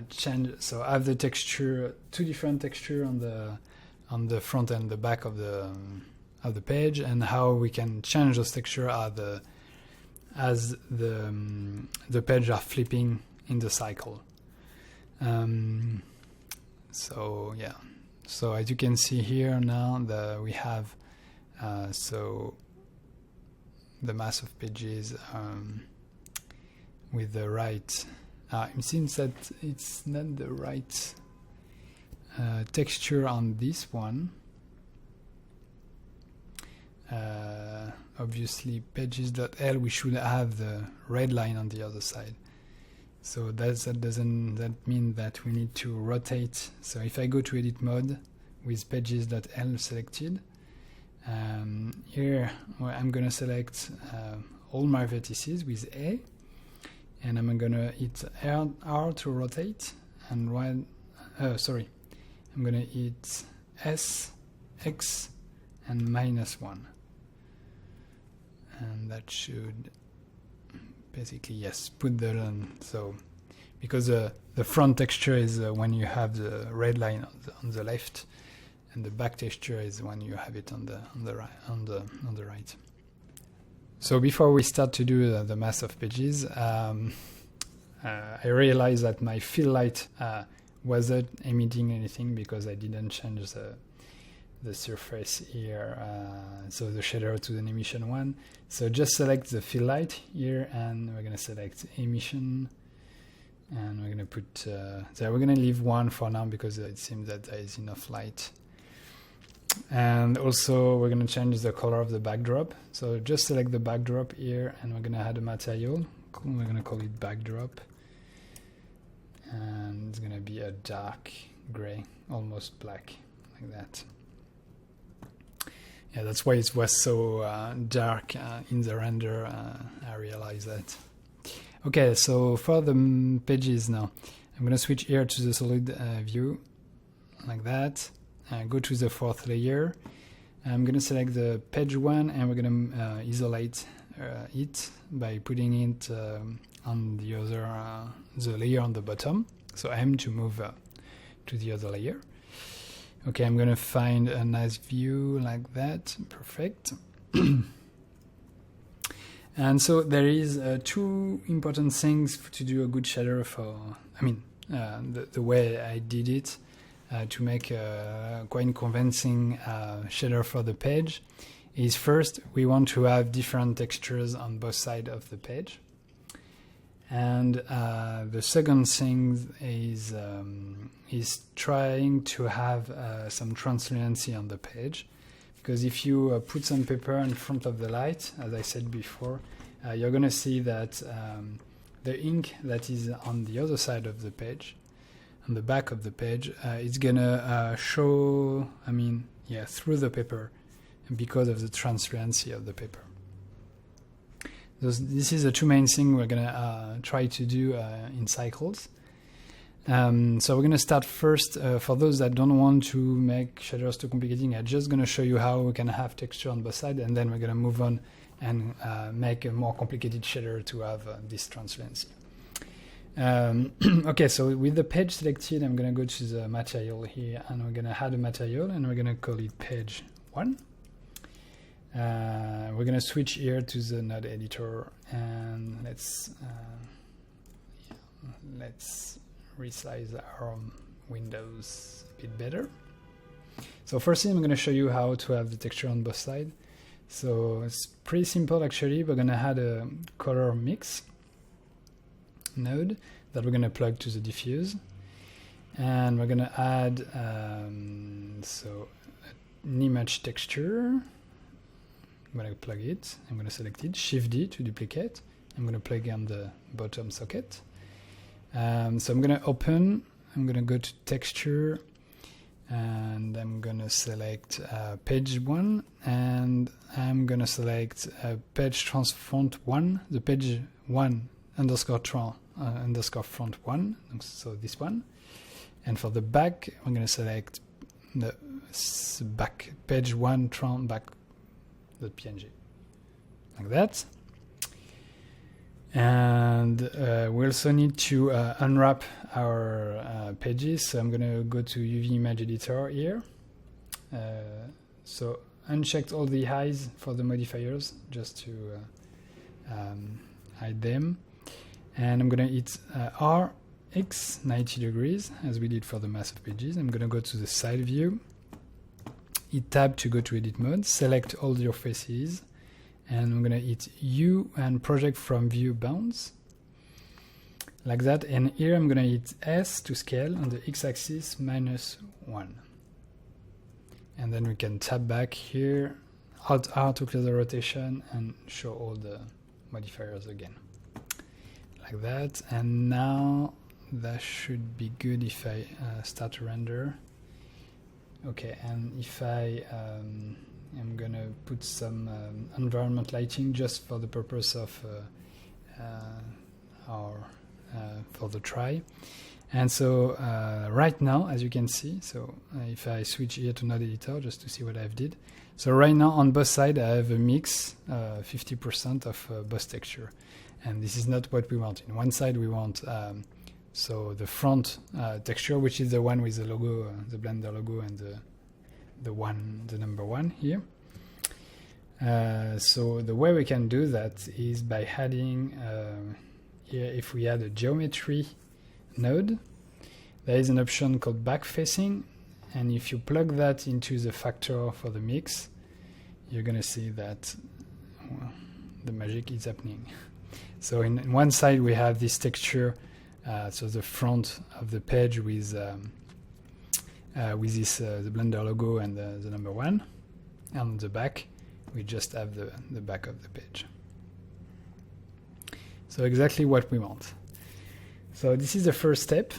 change. So have the texture, two different texture on the front and the back of the page, and how we can change those texture as the page are flipping in the cycle. So yeah, so as you can see here now, we have so the mass of pages with the right. It seems that it's not the right texture on this one. Obviously, pages.l, we should have the red line on the other side. So that doesn't mean that we need to rotate. So if I go to edit mode with pages.l selected, here I'm going to select all my vertices with A, and I'm going to hit R to rotate, and I'm going to hit S, X, and -1. And that should basically, yes, put the so because the front texture is when you have the red line on the left, and the back texture is when you have it on the right. So before we start to do the mass of pages, I realized that my fill light wasn't emitting anything because I didn't change the surface here, so the shader to an emission one. So just select the fill light here, and we're going to select emission, and we're going to put so we're going to leave 1 for now because it seems that there is enough light. And also we're going to change the color of the backdrop. So just select the backdrop here, and we're going to add a material. We're going to call it backdrop, and it's going to be a dark gray, almost black, like that. Yeah, that's why it was so dark in the render. I realized that. Okay, so for the pages now, I'm going to switch here to the solid view, like that. Go to the 4th layer. I'm going to select the page 1, and we're going to isolate it by putting it on the other the layer on the bottom. So M to move to the other layer. Okay, I'm going to find a nice view like that. Perfect. And so there is 2 important things to do a good shader for, the way I did it to make a quite convincing shader for the page is, first, we want to have different textures on both sides of the page. And the second thing is trying to have some translucency on the page, because if you put some paper in front of the light, as I said before, you're going to see that the ink that is on the other side of the page, on the back of the page, it's going to show, through the paper because of the translucency of the paper. This is the 2 main things we're going to try to do in cycles. So we're going to start first, for those that don't want to make shaders too complicated, I'm just going to show you how we can have texture on both sides, and then we're going to move on and make a more complicated shader to have this translucency. Okay, so with the page selected, I'm going to go to the material here, and we're going to add a material, and we're going to call it page 1. We're going to switch here to the node editor, and let's resize our windows a bit better. So first thing, I'm going to show you how to have the texture on both sides. So it's pretty simple actually. We're going to add a color mix node that we're going to plug to the diffuse, and we're going to add an image texture. I'm going to plug it. I'm going to select it, Shift D to duplicate. I'm going to plug on the bottom socket. So I'm going to open, I'm going to go to texture, and I'm going to select page 1, and I'm going to select page trans front 1, the page 1 underscore front 1, so this one. And for the back, I'm going to select the back page 1 back .png, like that. And we also need to unwrap our pages. So I'm going to go to UV Image Editor here. So unchecked all the highs for the modifiers just to hide them. And I'm going to hit RX 90 degrees as we did for the mass of pages. I'm going to go to the side view, hit Tab to go to edit mode, select all your faces, and I'm going to hit U and project from view bounds, like that. And here I'm going to hit S to scale on the x-axis -1. And then we can tab back here, Alt-R to clear the rotation and show all the modifiers again, like that. And now that should be good if I start to render. Okay, and if I I'm gonna put some environment lighting just for the purpose of for the try. And so right now, as you can see, so if I switch here to node editor just to see what I've did. So right now on both sides I have a mix, 50% of both texture, and this is not what we want. In one side we want so the front texture, which is the one with the logo, the Blender logo, and the number 1 here. So the way we can do that is by adding here, if we add a geometry node, there is an option called backfacing, and if you plug that into the factor for the mix, you're gonna see that the magic is happening. So in one side we have this texture, so the front of the page with this the Blender logo and the number 1, and on the back we just have the back of the page. So exactly what we want. So this is the first step.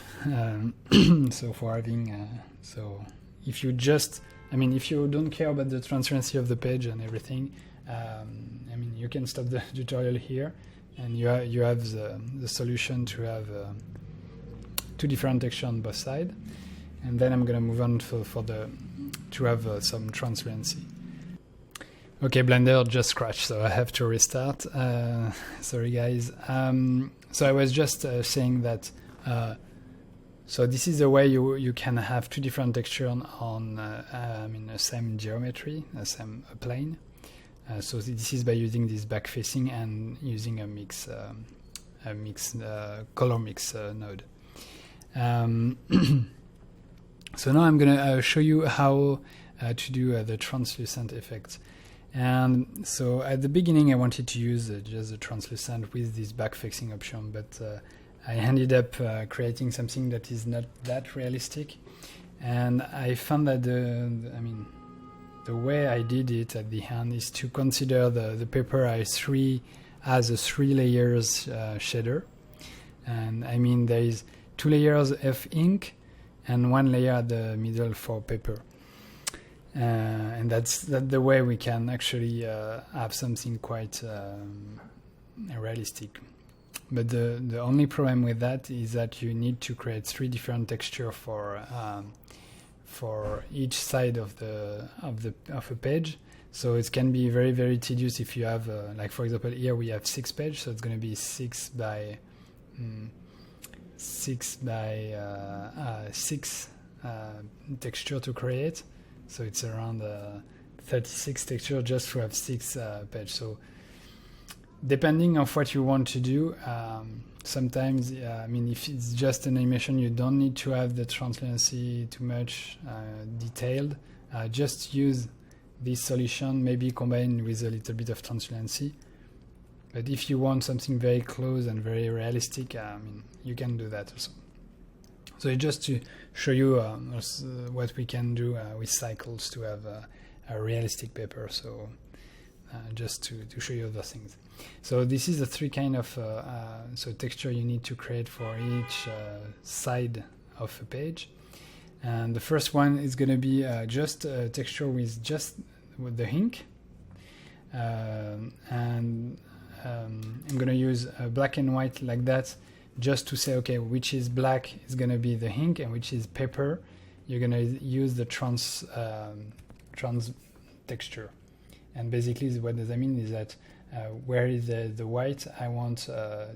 So for having so if you just, I mean, if you don't care about the transparency of the page and everything, I mean, you can stop the tutorial here, and you have the solution to have 2 different textures on both sides. And then I'm gonna move on to have some transparency. Okay, Blender just crashed, so I have to restart. Sorry guys. So I was just saying that so this is the way you can have 2 different textures on in the same geometry, the same plane. So this is by using this backfacing and using a color mix node. So now I'm gonna show you how to do the translucent effect. And so at the beginning I wanted to use just the translucent with this backfacing option, but I ended up creating something that is not that realistic. And I found that the way I did it at the end is to consider the paper as a 3 layers shader. And I mean there is 2 layers of ink and 1 layer at the middle for paper. And that's the way we can actually have something quite realistic. But the only problem with that is that you need to create 3 different textures for each side of a page. So it can be very, very tedious if you have like for example here we have 6 pages, so it's going to be 6 by 6 texture to create. So it's around 36 textures just to have 6 pages. So depending on what you want to do, sometimes I mean if it's just an animation, you don't need to have the transparency too much detailed. Just use this solution, maybe combined with a little bit of transparency. But if you want something very close and very realistic, I mean, you can do that also. So just to show you what we can do with cycles to have a realistic paper. So just to show you those things. So this is the 3 kind of so texture you need to create for each side of a page. And the first one is going to be just a texture with the ink. And I'm going to use black and white like that, just to say, okay, which is black is going to be the ink, and which is paper, you're going to use the trans texture. And basically what does that mean is that where is the white, I want I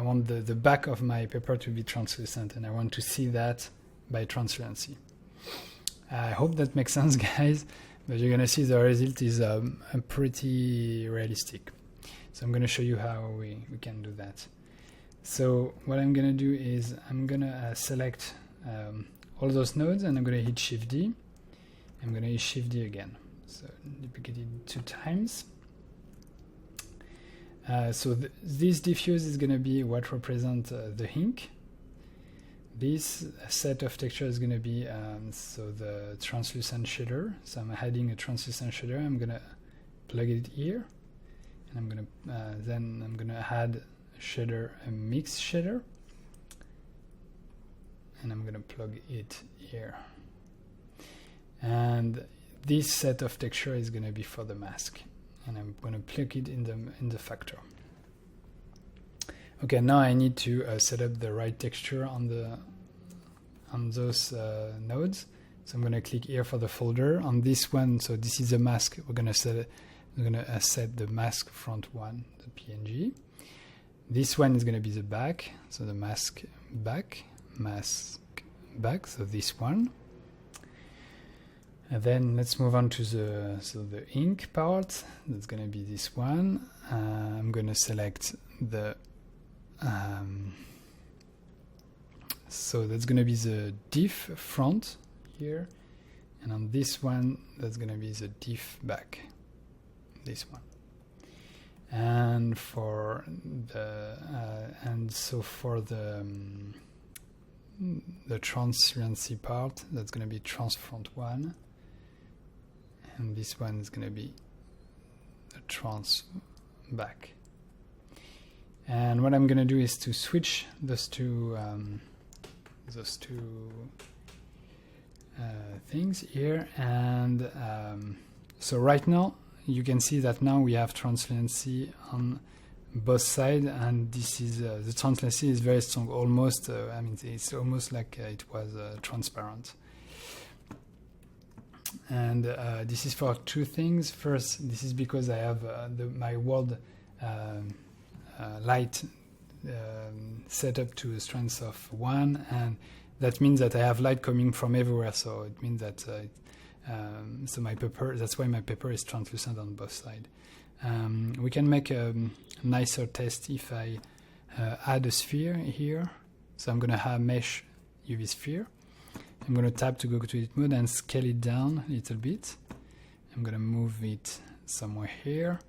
want the back of my paper to be translucent, and I want to see that by translucency. I hope that makes sense, guys, but you're going to see the result is pretty realistic. So I'm going to show you how we can do that. So what I'm going to do is I'm going to select all those nodes, and I'm going to hit Shift D. I'm going to hit Shift D again. So duplicate it 2 times. So this diffuse is going to be what represents the ink. This set of texture is going to be so the translucent shader. So I'm adding a translucent shader. I'm going to plug it here, and I'm going to then I'm going to add a shader, a mix shader, and I'm going to plug it here. And this set of texture is going to be for the mask, and I'm going to plug it in the factor. Okay, now I need to set up the right texture on those nodes. So I'm going to click here for the folder on this one. So this is a mask. We're going to set the mask front one, the PNG. This one is going to be the back. So the mask back. So this one. And then let's move on to the ink part. That's going to be this one. I'm going to select the so that's going to be the diff front here, and on this one that's going to be the diff back, this one. And for the the translucency part, that's going to be trans front one, and this one is going to be the trans back. And what I'm going to do is to switch those two things here. And so right now you can see that now we have translucency on both sides, and this is the translucency is very strong, almost I mean it's almost like it was transparent. And this is for 2 things. First, this is because I have my world light set up to a strength of 1, and that means that I have light coming from everywhere. So it means that so my paper, that's why my paper is translucent on both sides. We can make a nicer test if I add a sphere here. So I'm going to have mesh UV sphere. I'm going to tap to go to edit mode and scale it down a little bit. I'm going to move it somewhere here.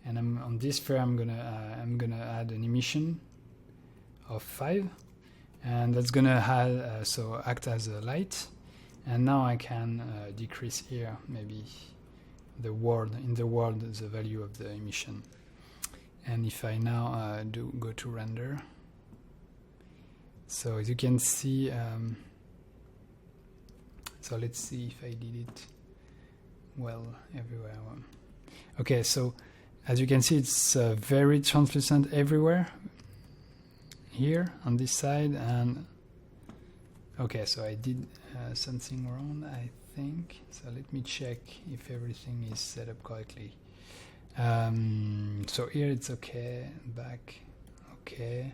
And on this sphere, I'm gonna add an emission of 5, and that's gonna add so act as a light. And now I can decrease here maybe the world the value of the emission. And if I now go to render, so as you can see, so let's see if I did it well everywhere. Okay, so as you can see, it's very translucent everywhere here on this side. And okay, so I did something wrong, I think. So let me check if everything is set up correctly. So here it's okay, back, okay,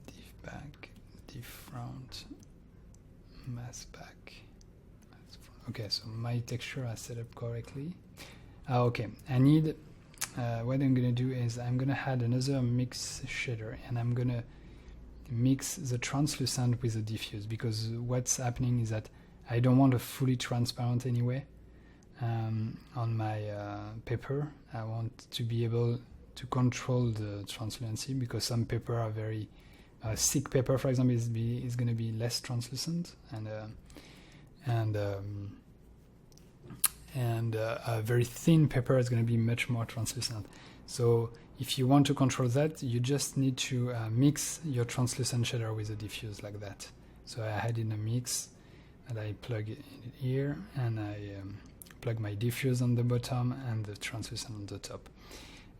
diff back, diff front, mask back. Okay, so my texture is set up correctly. Okay, I need, what I'm going to do is I'm going to add another mix shader, and I'm going to mix the translucent with the diffuse, because what's happening is that I don't want a fully transparent anyway on my paper. I want to be able to control the translucency, because some paper are very thick paper, for example, is going to be less translucent, and a very thin paper is going to be much more translucent. So if you want to control that, you just need to mix your translucent shader with a diffuse like that. So I had in a mix, and I plug it here, and I plug my diffuse on the bottom and the translucent on the top.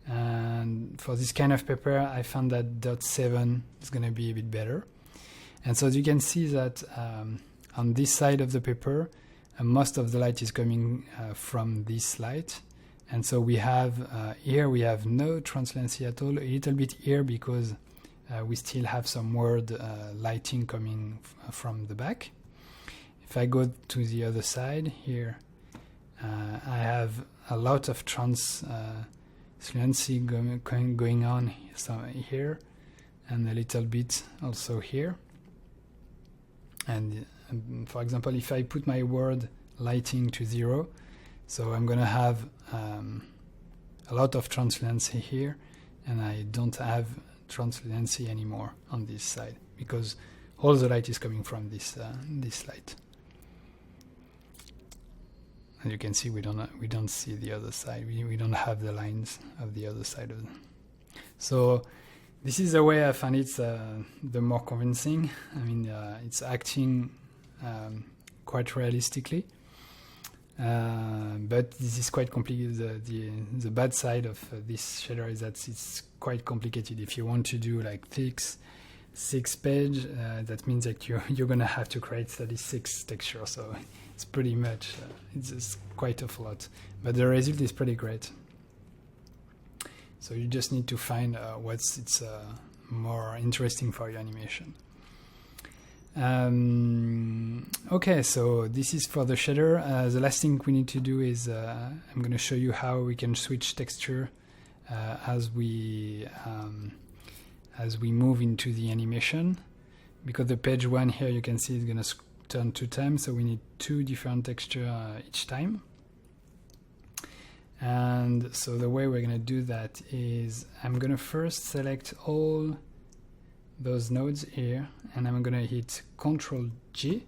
And for this kind of paper, I found that 0.7 is going to be a bit better. And so you can see that on this side of the paper, most of the light is coming from this light. And so we have here we have no translucency at all, a little bit here because we still have some word lighting coming from the back. If I go to the other side here, I have a lot of translucency going on here, and a little bit also here. And for example, if I put my word lighting to 0, so I'm gonna have a lot of translucency here, and I don't have translucency anymore on this side because all the light is coming from this light. And you can see we don't see the other side. We don't have the lines of the other side of it. So this is the way I find it the more convincing. I mean, it's acting quite realistically, but this is quite complicated. The bad side of this shader is that it's quite complicated. If you want to do like 6 page, that means that you're gonna have to create 36 textures. So it's pretty much it's quite a lot, but the result is pretty great. So you just need to find what's more interesting for your animation. Okay, so this is for the shader. The last thing we need to do is I'm going to show you how we can switch texture as we move into the animation. Because the page 1 here, you can see it's going to turn 2 times, so we need 2 different textures each time. And so the way we're going to do that is I'm going to first select all those nodes here, and I'm going to hit Ctrl G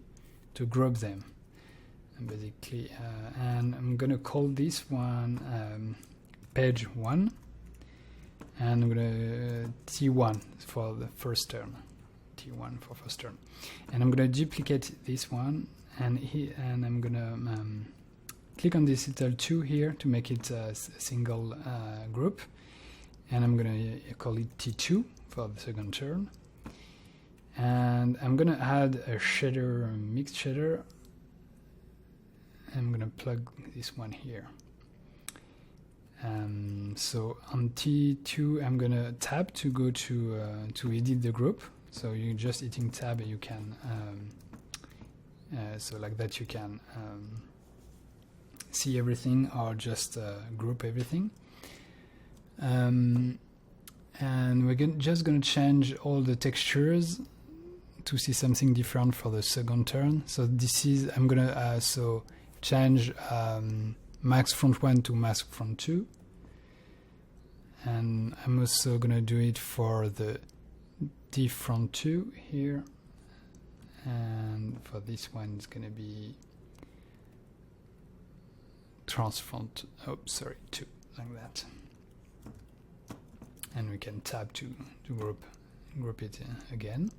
to group them. And basically, and I'm going to call this one page 1, and I'm going to T1 for the first turn. T1 for first turn. And I'm going to duplicate this one, and I'm going to click on this little 2 here to make it a single group, and I'm going to call it T2 for the second turn. And I'm going to add a shader, a mixed shader. I'm going to plug this one here. So on T2, I'm going to tab to go to edit the group. So you're just hitting tab, and you can so like that you can see everything or just group everything. And we're just going to change all the textures to see something different for the second turn. So this is, I'm going to so change mask front 1 to mask front 2. And I'm also going to do it for the diff front 2 here. And for this one, it's going to be transfront, 2, like that. And we can tab to group it again.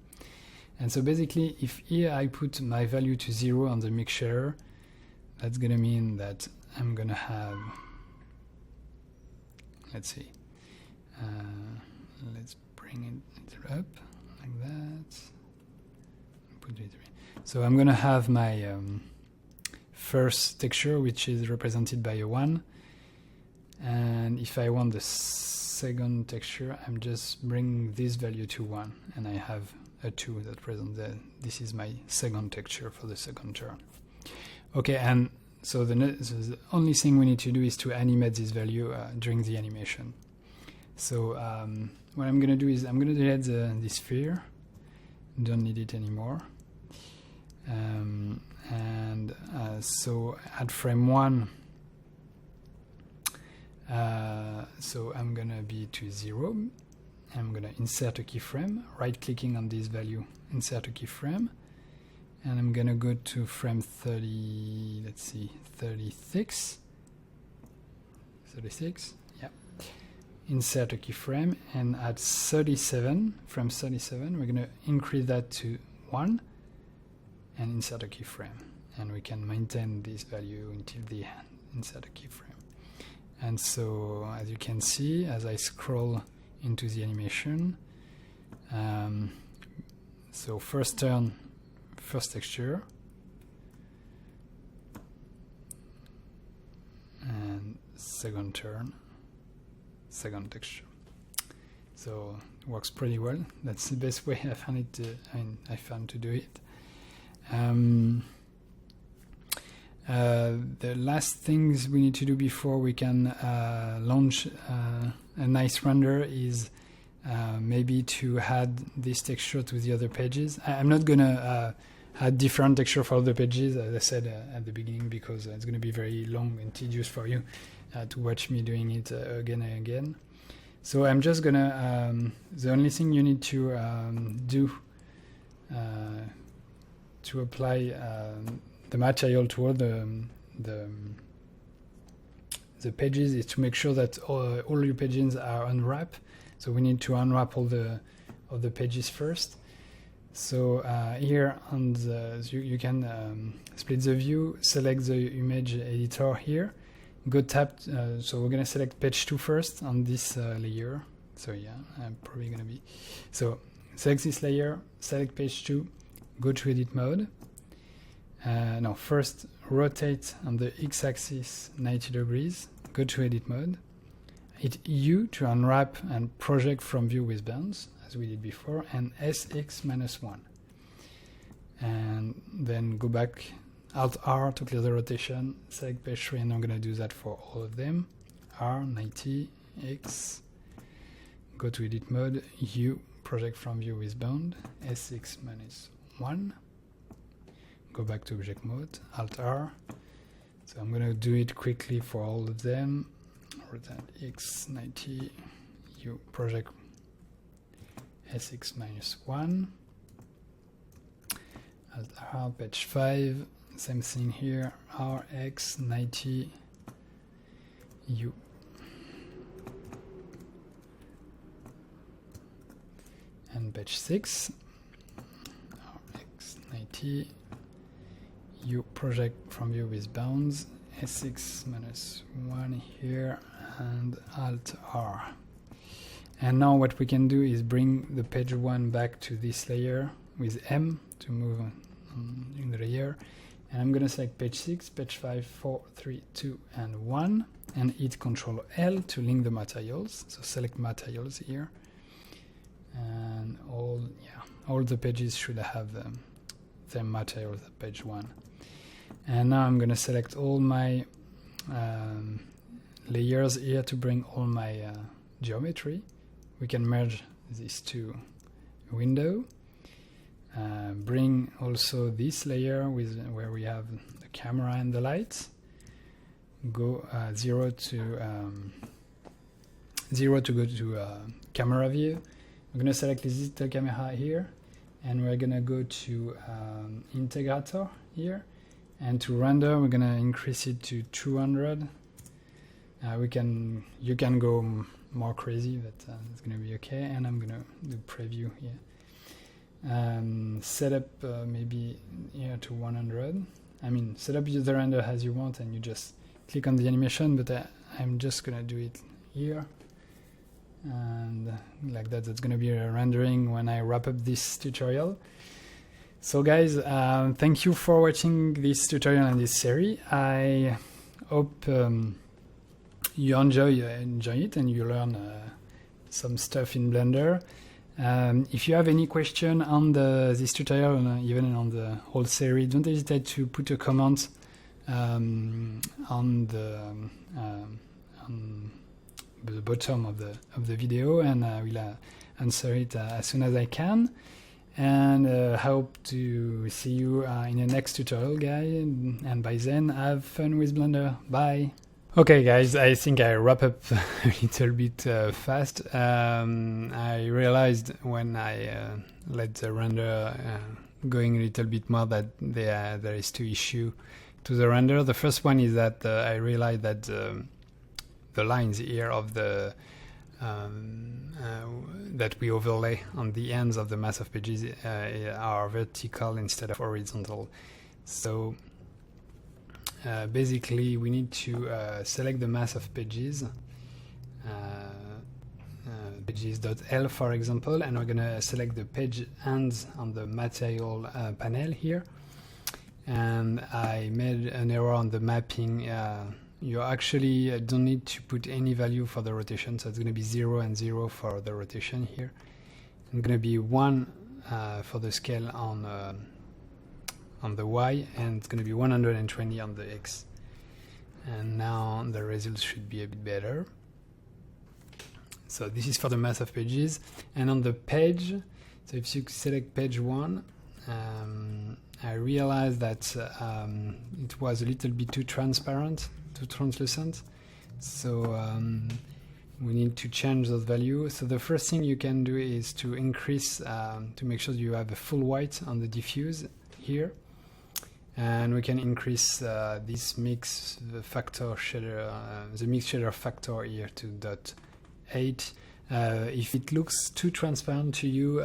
And so basically, if here I put my value to 0 on the mix shader, that's going to mean that I'm going to have, let's see, let's bring it up like that. Put it. So I'm going to have my first texture, which is represented by a 1. And if I want the second texture, I'm just bringing this value to 1, and I have a 2 that presents that. This is my second texture for the second turn. Okay, and so the only thing we need to do is to animate this value during the animation. So what I'm going to do is I'm going to delete the sphere. Don't need it anymore. So at frame 1, so I'm going to be to 0. I'm going to insert a keyframe, right-clicking on this value, insert a keyframe, and I'm going to go to frame 30, let's see, 36, yeah. Insert a keyframe, and at 37, frame 37, we're going to increase that to 1, and insert a keyframe. And we can maintain this value until the end, insert a keyframe. And so, as you can see, as I scroll into the animation, so first turn, first texture, second turn, second texture. So it works pretty well. That's the best way I found to do it. The last things we need to do before we can launch a nice render is maybe to add this texture to the other pages. I'm not gonna add different texture for other pages, as I said at the beginning, because it's gonna be very long and tedious for you to watch me doing it again and again. So I'm just gonna, the only thing you need to do to apply the material to all the pages is to make sure that all your pages are unwrapped. So we need to unwrap all the pages first. So here on you can split the view, select the image editor here, go tap. So we're gonna select page 2 first on this layer. So yeah, I'm probably gonna be. So select this layer, select page 2, go to edit mode. Now first rotate on the x-axis 90 degrees, go to edit mode, hit U to unwrap and project from view with bounds, as we did before, and SX-1. And then go back, Alt R to clear the rotation, select page 3, and I'm going to do that for all of them. R, 90, X, go to edit mode, U, project from view with bound, SX-1. Go back to object mode, Alt R. So I'm going to do it quickly for all of them. Rotate X 90, U project SX-1. Alt R, page 5, same thing here, RX 90, U. And page 6, RX 90, U project from view with bounds, SX-1 here, and Alt R. And now what we can do is bring the page 1 back to this layer with M to move in the layer. And I'm going to select page 6, page 5, 4, 3, 2, and 1, and hit Ctrl L to link the materials. So select materials here, and all the pages should have their materials at page 1. And now I'm going to select all my layers here to bring all my geometry. We can merge these two windows. Bring also this layer with where we have the camera and the lights. Go 0 to go to camera view. We're going to select the digital camera here, and we're going to go to integrator here. And to render, we're gonna increase it to 200. You can go more crazy, but it's gonna be okay. And I'm gonna do preview here. Set up maybe here to 100. I mean, set up the render as you want, and you just click on the animation. But I'm just gonna do it here, and like that. That's gonna be a rendering when I wrap up this tutorial. So guys, thank you for watching this tutorial and this series. I hope you enjoy it and you learn some stuff in Blender. If you have any question on this tutorial and even on the whole series, don't hesitate to put a comment on the bottom of the video, and I will answer it as soon as I can. And hope to see you in the next tutorial, guys. And by then, have fun with Blender. Bye. Okay, guys, I think I wrap up a little bit fast. I realized when I let the render going a little bit more that there is two issues to the render. The first one is that I realized that the lines here of the that we overlay on the ends of the mass of pages are vertical instead of horizontal. So basically we need to select the mass of pages, pages.l for example, and we're going to select the page ends on the material panel here. And I made an error on the mapping you actually don't need to put any value for the rotation, so it's going to be 0 and 0 for the rotation here. It's going to be 1 for the scale on the Y, and it's going to be 120 on the X. And now the results should be a bit better. So this is for the mass of pages. And on the page, so if you select page 1, I realized that it was a little bit too transparent, too translucent. So we need to change those values. So the first thing you can do is to increase, to make sure you have a full white on the diffuse here. And we can increase this mix factor shader, the mix shader factor here to 0.8. If it looks too transparent to you,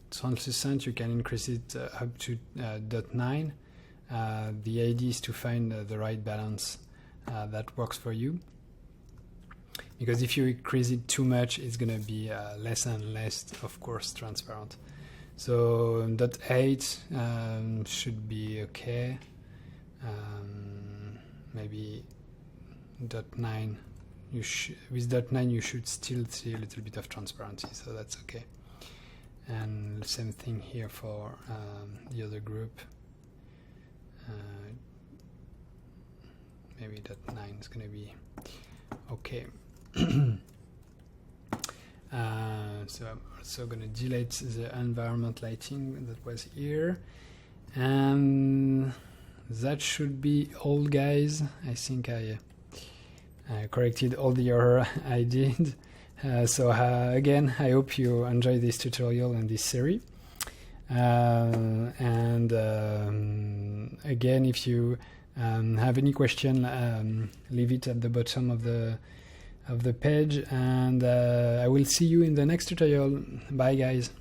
translucent, you can increase it up to 0.9. The idea is to find the right balance that works for you. Because if you increase it too much, it's going to be less and less, of course, transparent. So 0.8 should be okay. Maybe 0.9. With 0.9 you should still see a little bit of transparency, so that's okay. And same thing here for the other group. Maybe 0.9 is going to be okay. So I'm also going to delete the environment lighting that was here, and that should be all, guys. I think I corrected all the error I did. So again, I hope you enjoyed this tutorial and this series. And again, if you have any question, leave it at the bottom of the page, and I will see you in the next tutorial. Bye, guys.